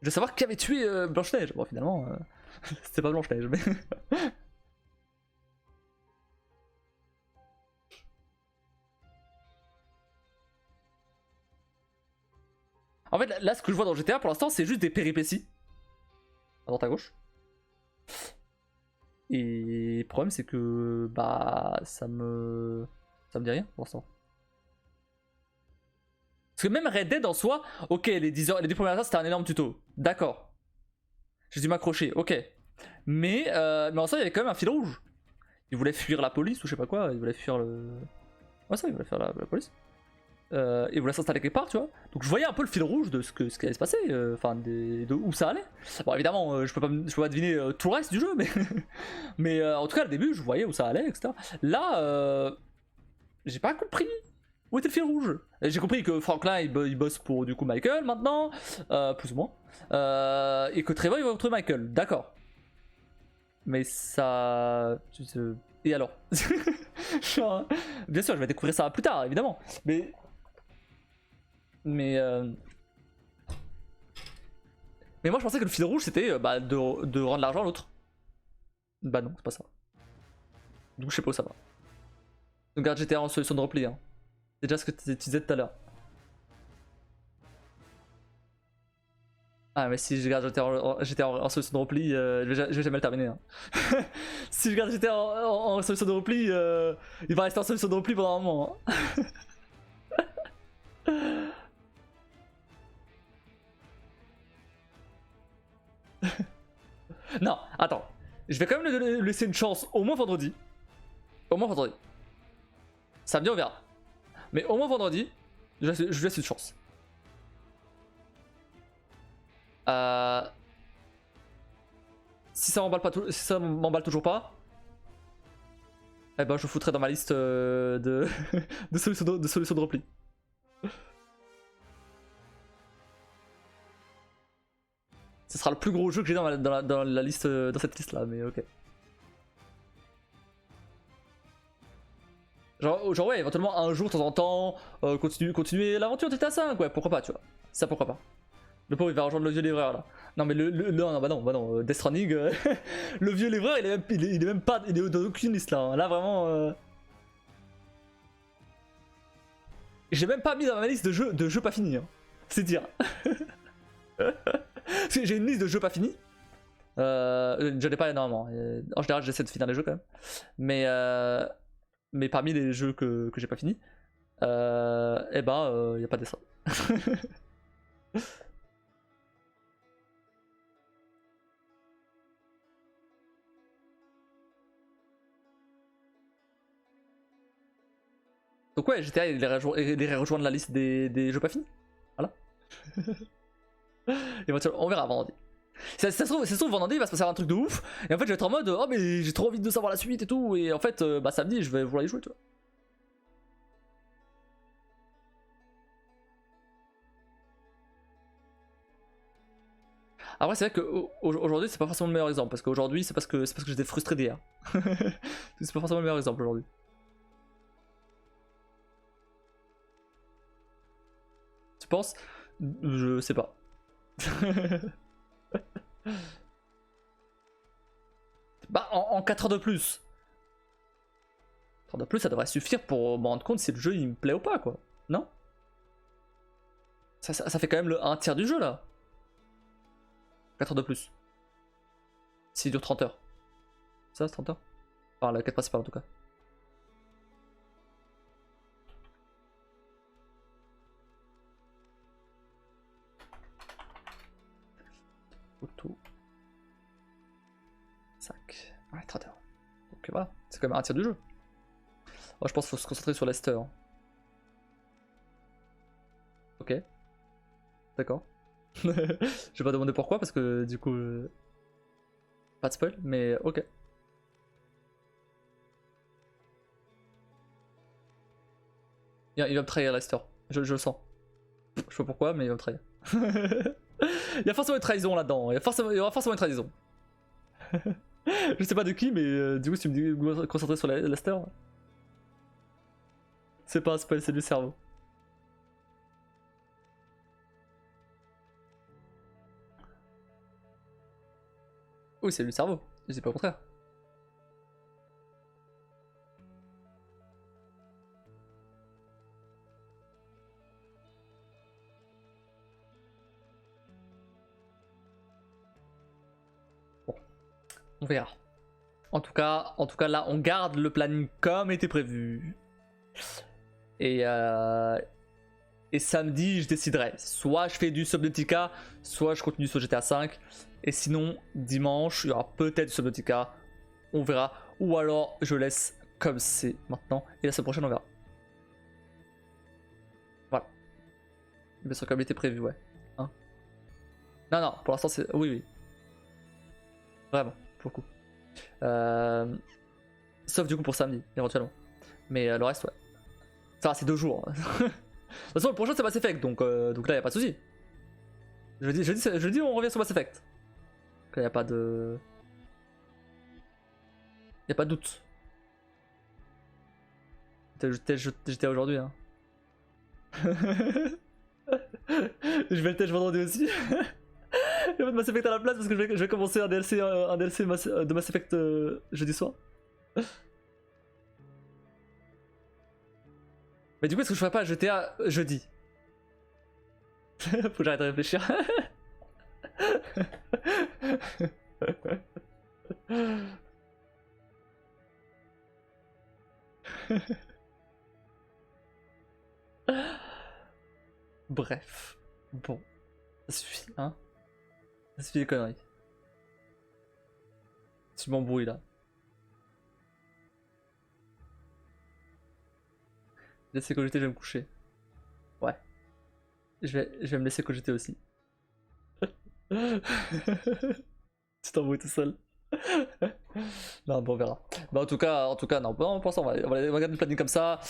Je veux savoir qui avait tué Blanche-Neige. Bon, finalement, c'était pas Blanche-Neige, mais. En fait, là, ce que je vois dans GTA pour l'instant, c'est juste des péripéties. À droite à gauche. Et le problème, c'est que. Bah. Ça me dit rien pour l'instant. Parce que même Red Dead en soi, ok, les 10 premières heures, c'était un énorme tuto. D'accord. J'ai dû m'accrocher, ok. Mais en soi, il y avait quand même un fil rouge. Il voulait fuir la police ou je sais pas quoi, il voulait fuir le. Ouais, ça, il voulait fuir la police. Il voulait s'installer quelque part, tu vois. Donc je voyais un peu le fil rouge de ce qui allait se passer, enfin de où ça allait. Bon, évidemment, je peux pas deviner tout le reste du jeu, mais, mais en tout cas, au début, je voyais où ça allait, etc. Là, j'ai pas compris où était le fil rouge. J'ai compris que Franklin il bosse pour du coup Michael maintenant, plus ou moins, et que Trevor il va retrouver Michael, d'accord. Mais ça. Et alors? Genre, bien sûr, je vais découvrir ça plus tard, évidemment. Mais moi je pensais que le fil rouge c'était bah, de rendre l'argent à l'autre. Bah non, c'est pas ça. Donc je sais pas où ça va. Donc regarde GTA en solution de repli. Hein. C'est déjà ce que tu disais tout à l'heure. Ah mais si je garde GTA en solution de repli, je vais jamais le terminer. Hein. Si je garde GTA en solution de repli, il va rester en solution de repli pendant un moment. Hein. Non, attends. Je vais quand même lui laisser une chance au moins vendredi. Au moins vendredi. Samedi on verra. Mais au moins vendredi, je lui laisse une chance. Si ça m'emballe toujours pas, eh ben je foutrai dans ma liste de, de solutions de repli. Ce sera le plus gros jeu que j'ai dans la liste, dans cette liste là, mais ok. Genre ouais, éventuellement un jour de temps en temps, continuer l'aventure de GTA 5, ouais, pourquoi pas, tu vois. Ça pourquoi pas. Le pauvre il va rejoindre le vieux livreur là. Non mais non, bah non, Death Stranding, le vieux livreur il est même pas, il est dans aucune liste là. Hein. Là vraiment, j'ai même pas mis dans ma liste de jeux pas finis. Hein. C'est dire. J'ai une liste de jeux pas finis. Je n'ai pas énormément. En général j'essaie de finir les jeux quand même. Mais parmi les jeux que j'ai pas fini, y a pas de dessin. Donc ouais, GTA il irait rejoindre la liste des jeux pas finis. Voilà. On verra vendredi. Ça se trouve vendredi il va se passer un truc de ouf et en fait je vais être en mode oh mais j'ai trop envie de savoir la suite et tout et en fait bah samedi je vais vouloir y jouer tu vois. Après c'est vrai qu'aujourd'hui c'est pas forcément le meilleur exemple parce qu'aujourd'hui c'est parce que j'étais frustré d'hier. C'est pas forcément le meilleur exemple aujourd'hui. Tu penses? Je sais pas. Bah en 4 heures de plus. 4 heures de plus ça devrait suffire pour me rendre compte si le jeu il me plaît ou pas quoi. Non? Ça fait quand même un tiers du jeu là. 4 heures de plus. S'il dure 30 heures. Ça, c'est 30 heures? Enfin, la quête principale en tout cas. Ouais, 31. Donc voilà, c'est quand même un tiers du jeu. Moi, je pense qu'il faut se concentrer sur Leicester. Ok. D'accord. Je vais pas demander pourquoi parce que du coup. Pas de spoil, mais ok. Il va me trahir Leicester. Je le sens. Je sais pas pourquoi, mais il va me trahir. Il y a forcément une trahison là-dedans. Il y aura forcément une trahison. Je sais pas de qui, mais du coup, si tu me dis de me concentrer sur Leicester, c'est pas un spoil, c'est du cerveau. Oui, c'est du cerveau. Je dis pas au contraire. Bon, on verra. En tout cas, là, on garde le planning comme était prévu. Et samedi, je déciderai. Soit je fais du Subnautica, soit je continue sur GTA V. Et sinon, dimanche, il y aura peut-être du Subnautica. On verra. Ou alors, je laisse comme c'est maintenant. Et la semaine prochaine, on verra. Voilà. Bien sûr, comme il était prévu, ouais. Hein, non, non, pour l'instant, c'est. Oui, oui. Vraiment, pour le coup. Sauf du coup pour samedi, éventuellement. Mais le reste, ouais. Ça va, c'est 2 jours. De toute façon, le prochain, c'est Mass Effect, donc là, y a pas de soucis. Je dis, on revient sur Mass Effect. Donc là, y a pas de. Y a pas de doute. J'étais aujourd'hui, hein. Je vais le tâche vendredi aussi. Je vais mettre Mass Effect à la place parce que je vais commencer un DLC de Mass Effect jeudi soir. Mais du coup, est-ce que je ferais pas GTA jeudi? Faut que j'arrête de réfléchir. Bref. Bon. Ça suffit, hein. Ça suffit les conneries. Tu m'embrouilles là. Laissez cogiter, je vais me coucher. Ouais. Je vais me laisser cogiter aussi. Tu t'embrouilles tout seul. Non, bon, on verra. Bah, en tout cas, non. Bon, pour l'instant, on va regarder le planning comme ça.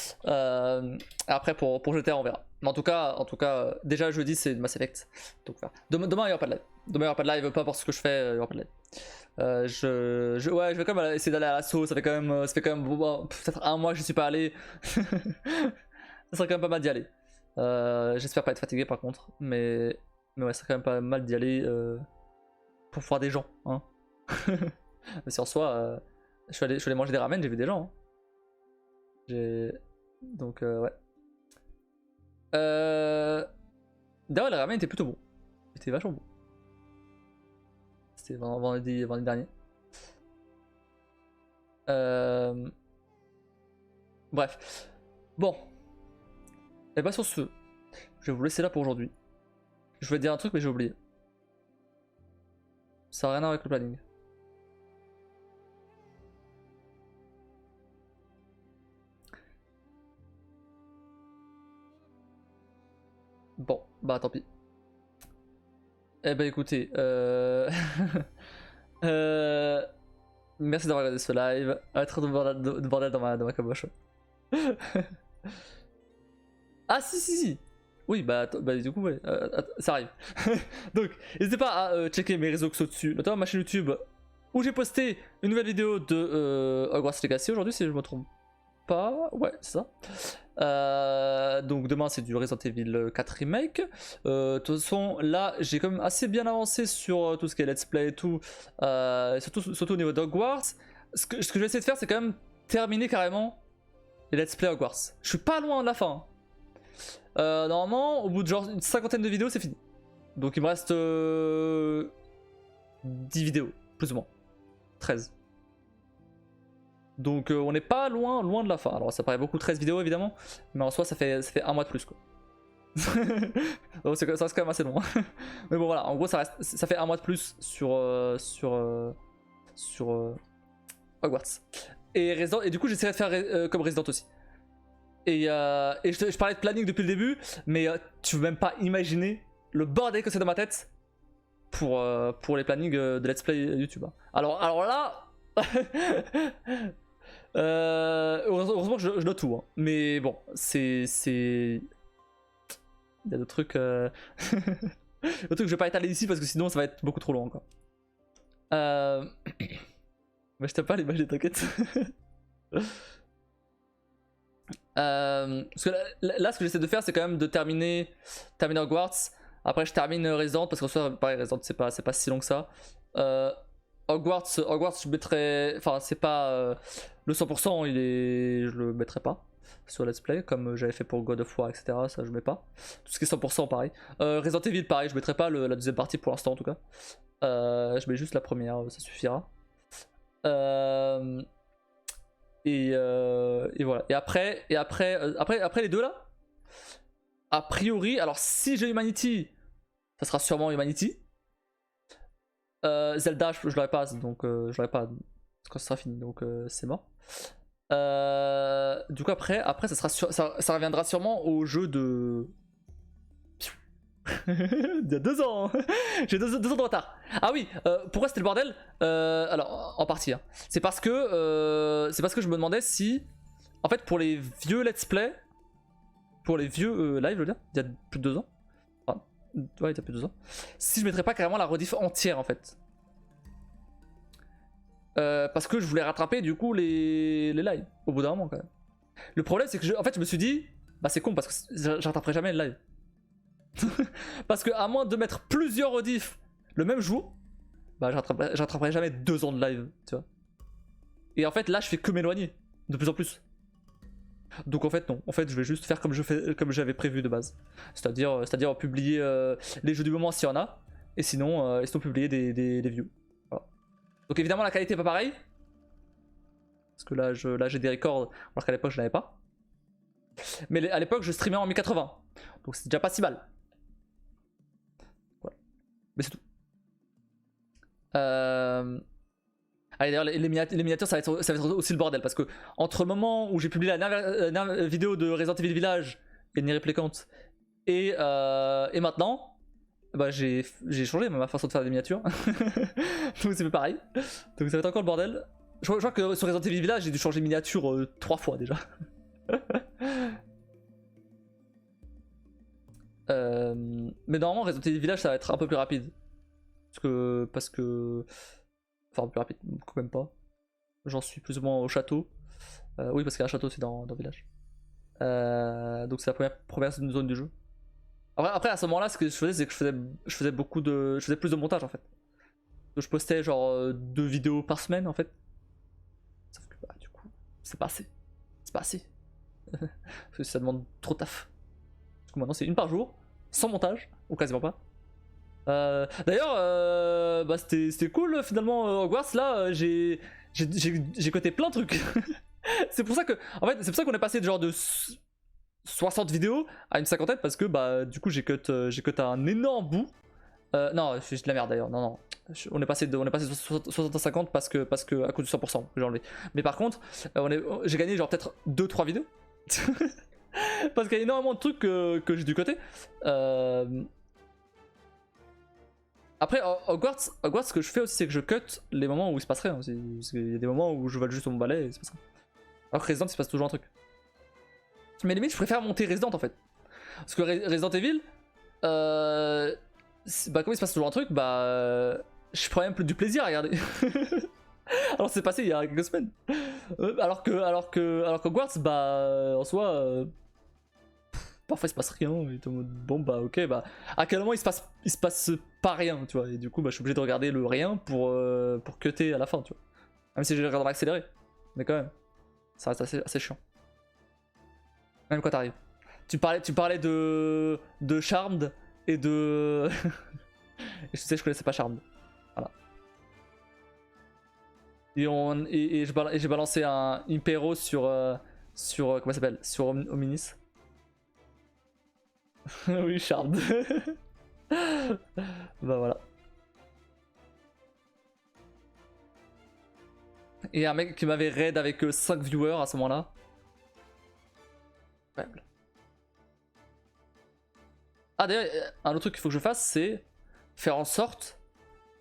Après, pour GTA, on verra. Mais en tout cas, déjà jeudi, c'est Mass Effect. Donc, voilà. Demain, il n'y aura pas de live. Demain, il n'y aura pas de live, peu importe ce que je fais, il n'y aura pas de live. Ouais, je vais quand même essayer d'aller à l'assaut. Ça fait quand même bon, peut-être un mois que je suis pas allé. Ça serait quand même pas mal d'y aller. J'espère pas être fatigué par contre, mais ouais, ça serait quand même pas mal d'y aller pour voir des gens, hein. Mais si en soi, je suis allé manger des ramen, j'ai vu des gens, hein. Donc ouais. D'ailleurs, les ramen étaient plutôt bons. C'était vachement bon. C'était vendredi dernier. Bref. Bon. Et bah sur ce, je vais vous laisser là pour aujourd'hui. Je voulais dire un truc mais j'ai oublié. Ça n'a rien à voir avec le planning. Bon, bah tant pis. Eh bah écoutez, merci d'avoir regardé ce live. Trop de bordel dans ma caboche. Ah si. Oui, bah du coup, ouais, ça arrive. Donc, n'hésitez pas à checker mes réseaux sociaux dessus, notamment ma chaîne YouTube, où j'ai posté une nouvelle vidéo de Hogwarts Legacy aujourd'hui, si je me trompe pas. Ouais, c'est ça. Donc demain, c'est du Resident Evil 4 Remake. De toute façon, là, j'ai quand même assez bien avancé sur tout ce qui est let's play et tout, surtout au niveau d'Hogwarts. Ce que je vais essayer de faire, c'est quand même terminer carrément les let's play Hogwarts. Je suis pas loin de la fin. Normalement, au bout de genre une cinquantaine de vidéos, c'est fini. Donc il me reste 10 vidéos, plus ou moins. 13. Donc on n'est pas loin de la fin. Alors ça paraît beaucoup 13 vidéos évidemment, mais en soi ça fait un mois de plus quoi. Donc ça reste quand même assez long. Mais bon voilà, en gros ça fait un mois de plus sur Hogwarts. Et du coup, j'essaierai de faire comme Resident aussi. Et je parlais de planning depuis le début, mais tu veux même pas imaginer le bordel que c'est dans ma tête pour les plannings de Let's Play YouTube. Alors là, heureusement que je note tout, hein. Mais bon, il y a d'autres trucs. D'autres trucs que je vais pas étaler ici parce que sinon ça va être beaucoup trop long encore. Mais je t'ai pas l'image, t'inquiète. Parce que là, ce que j'essaie de faire, c'est quand même de terminer Hogwarts. Après, je termine Resident parce que soit, pareil, Resident, c'est pas si long que ça. Hogwarts, je mettrais. Enfin, c'est pas. Le 100%, je le mettrais pas sur Let's Play, comme j'avais fait pour God of War, etc. Ça, je mets pas. Tout ce qui est 100%, pareil. Resident Evil, pareil, je mettrais pas la deuxième partie pour l'instant, en tout cas. Je mets juste la première, ça suffira. Et voilà. Et après les deux là, a priori, alors si j'ai Humanity, ça sera sûrement Humanity. Zelda, je l'aurai pas, donc je l'aurai pas quand ce sera fini, donc c'est mort. Du coup après ça reviendra sûrement au jeu de il y a 2 ans. J'ai 2 ans de retard. Ah oui, pourquoi c'était le bordel? Alors en partie, hein. C'est parce que je me demandais si, en fait, pour les vieux let's play, pour les vieux live, je veux dire, il y a plus de 2 ans. Enfin, ouais, il y a plus de 2 ans. Si je mettrais pas carrément la rediff entière en fait. Parce que je voulais rattraper du coup les lives au bout d'un moment quand même. Le problème c'est que en fait je me suis dit, bah c'est con parce que je rattraperai jamais le live. Parce que à moins de mettre plusieurs rediffs le même jour, bah je rattraperai jamais 2 ans de live, tu vois. Et en fait là je fais que m'éloigner de plus en plus. Donc en fait non, en fait je vais juste faire comme j'avais prévu de base. C'est-à-dire publier les jeux du moment s'il y en a, et sinon publier des views. Voilà. Donc évidemment la qualité est pas pareille. Parce que là j'ai des records alors qu'à l'époque je n'avais pas. Mais à l'époque je streamais en 1080. Donc c'est déjà pas si mal. Voilà. Mais c'est tout. Allez, d'ailleurs, les miniatures, ça va être aussi le bordel parce que entre le moment où j'ai publié la dernière vidéo de Resident Evil Village et de Nier Replicant et maintenant, bah, j'ai changé ma façon de faire des miniatures. Donc c'est plus pareil. Donc ça va être encore le bordel. Je crois que sur Resident Evil Village, j'ai dû changer de miniature 3 fois déjà. Mais normalement, Resident Evil Village, ça va être un peu plus rapide. Parce que... Enfin, plus rapide, quand même pas. J'en suis plus ou moins au château. Oui, parce qu'il y a un château aussi dans le village. Donc c'est la première zone du jeu. Après à ce moment-là, ce que je faisais, c'est que je faisais plus de montage en fait. Donc, je postais genre 2 vidéos par semaine en fait. Sauf que bah, du coup, c'est pas assez. C'est pas assez. Parce que ça demande trop de taf. Du coup, maintenant c'est une par jour, sans montage, ou quasiment pas. D'ailleurs, bah, c'était cool finalement Hogwarts là, j'ai coté plein de trucs. C'est pour ça que, en fait, c'est pour ça qu'on est passé de genre de 60 vidéos à une cinquantaine parce que bah du coup j'ai cut un énorme bout. Non, c'est de la merde d'ailleurs. Non. On est passé de 60 à 50 parce que à cause du 100% que j'ai enlevé. Mais par contre, j'ai gagné genre peut-être 2-3 vidéos. Parce qu'il y a énormément de trucs que j'ai dû coter. Après, Hogwarts, ce que je fais aussi, c'est que je cut les moments où il se passe rien. Parce qu'il y a des moments où je vole juste mon balai et il se passe rien. Alors que Resident, il se passe toujours un truc. Mais limite, je préfère monter Resident en fait. Parce que Resident Evil, bah, comme il se passe toujours un truc, bah, je prends même plus du plaisir à regarder. Alors c'est passé il y a quelques semaines. Alors que Hogwarts, bah, en soi, parfois il se passe rien. Et t'es en mode, bon bah ok, bah, à quel moment il se passe pas rien, tu vois. Et du coup, bah, je suis obligé de regarder le rien pour cutter à la fin, tu vois. Même si je regarde en accéléré. Mais quand même, ça reste assez chiant. Même quand t'arrives. Tu parlais de Charmed et de... et je sais, je connaissais pas Charmed. Voilà. Et j'ai balancé un Impero sur... comment ça s'appelle? Sur Ominis. Oui, Charmed. Bah voilà. Et un mec qui m'avait raid avec 5 viewers à ce moment-là. Faible. Ah d'ailleurs, un autre truc qu'il faut que je fasse, c'est faire en sorte,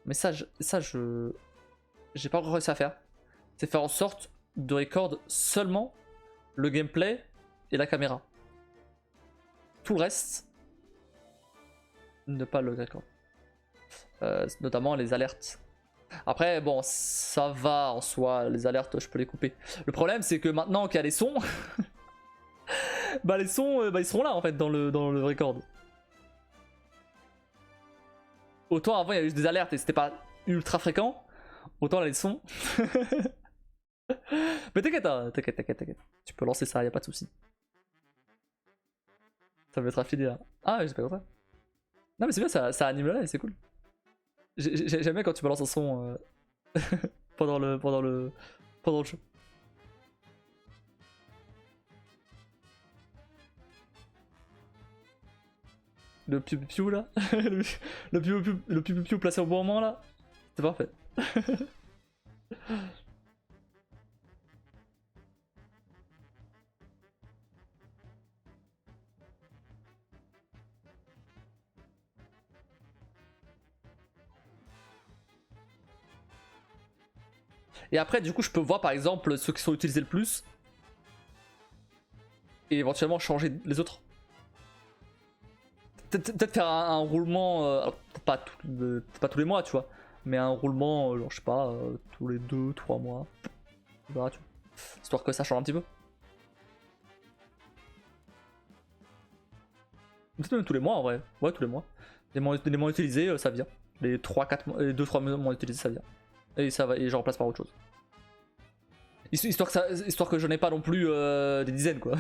mais ça j'ai pas encore réussi à faire, c'est faire en sorte de record seulement le gameplay et la caméra. Tout le reste, ne pas le record. Notamment les alertes. Après, bon, ça va en soi, les alertes, je peux les couper. Le problème, c'est que maintenant qu'il y a les sons, bah les sons, ils seront là en fait dans le record. Autant avant il y avait juste des alertes et c'était pas ultra fréquent, autant là les sons. Mais t'inquiète, hein, t'inquiète. Tu peux lancer ça, y a pas de souci. Ça va être affilié là. Ah, j'ai pas compris. Non, mais c'est bien, ça anime là et c'est cool. J'aime bien quand tu balances un son pendant le jeu. Le piou là, le piou placé au bon moment là, c'est parfait. Et après, du coup, je peux voir par exemple ceux qui sont utilisés le plus et éventuellement changer les autres. Peut-être faire un roulement, alors, pas tous les mois, tu vois, mais un roulement, genre, je sais pas, tous les 2-3 mois. Voilà, tu vois. Histoire que ça change un petit peu. Peut-être même tous les mois en vrai. Ouais, tous les mois. Les mois utilisés, ça vient. Les 2-3 mois utilisés, ça vient. Et ça va, et je remplace par autre chose. Histoire que je n'ai pas non plus des dizaines quoi.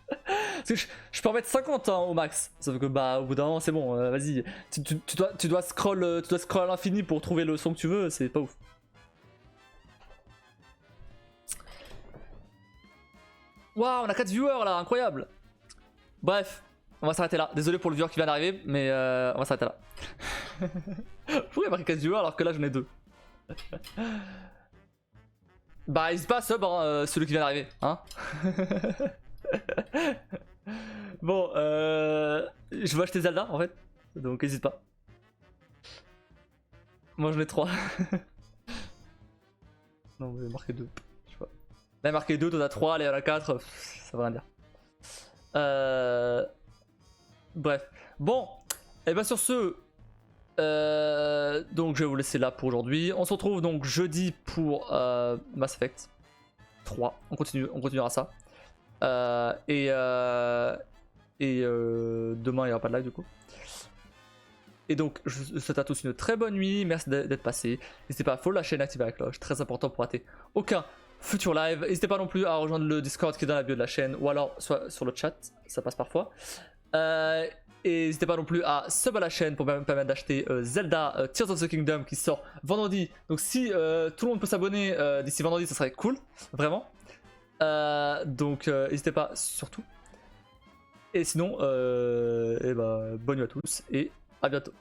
Parce que je peux en mettre 50 hein, au max. Sauf que bah au bout d'un moment c'est bon, vas-y. Tu dois scroll à l'infini pour trouver le son que tu veux, c'est pas ouf. Waouh, on a 4 viewers là, incroyable. Bref, on va s'arrêter là. Désolé pour le viewer qui vient d'arriver, mais on va s'arrêter là. Pourquoi il y a marqué 4 viewers alors que là j'en ai 2? Bah n'hésite pas à sub hein, celui qui vient d'arriver, hein. Bon, je vais acheter Zelda en fait, donc n'hésite pas. Moi j'en ai 3. Non, mais marqué 2. Je sais pas. Là, il y a marqué 2, t'en as 3, là, il y en a 4. Ça va rien dire. Bref. Bon, et bien sur ce, donc je vais vous laisser là pour aujourd'hui. On se retrouve donc jeudi pour Mass Effect 3. On continuera ça. Et demain il n'y aura pas de live du coup. Et donc je vous souhaite à tous une très bonne nuit. Merci d'être passé. N'hésitez pas à follow la chaîne, activer la cloche. Très important pour rater aucun futur live. N'hésitez pas non plus à rejoindre le Discord qui est dans la bio de la chaîne. Ou alors soit sur le chat. Ça passe parfois. Et n'hésitez pas non plus à sub à la chaîne pour me permettre d'acheter Zelda Tears of the Kingdom qui sort vendredi. Donc si tout le monde peut s'abonner d'ici vendredi, ça serait cool, vraiment. Donc n'hésitez pas surtout. Et sinon, bonne nuit à tous et à bientôt.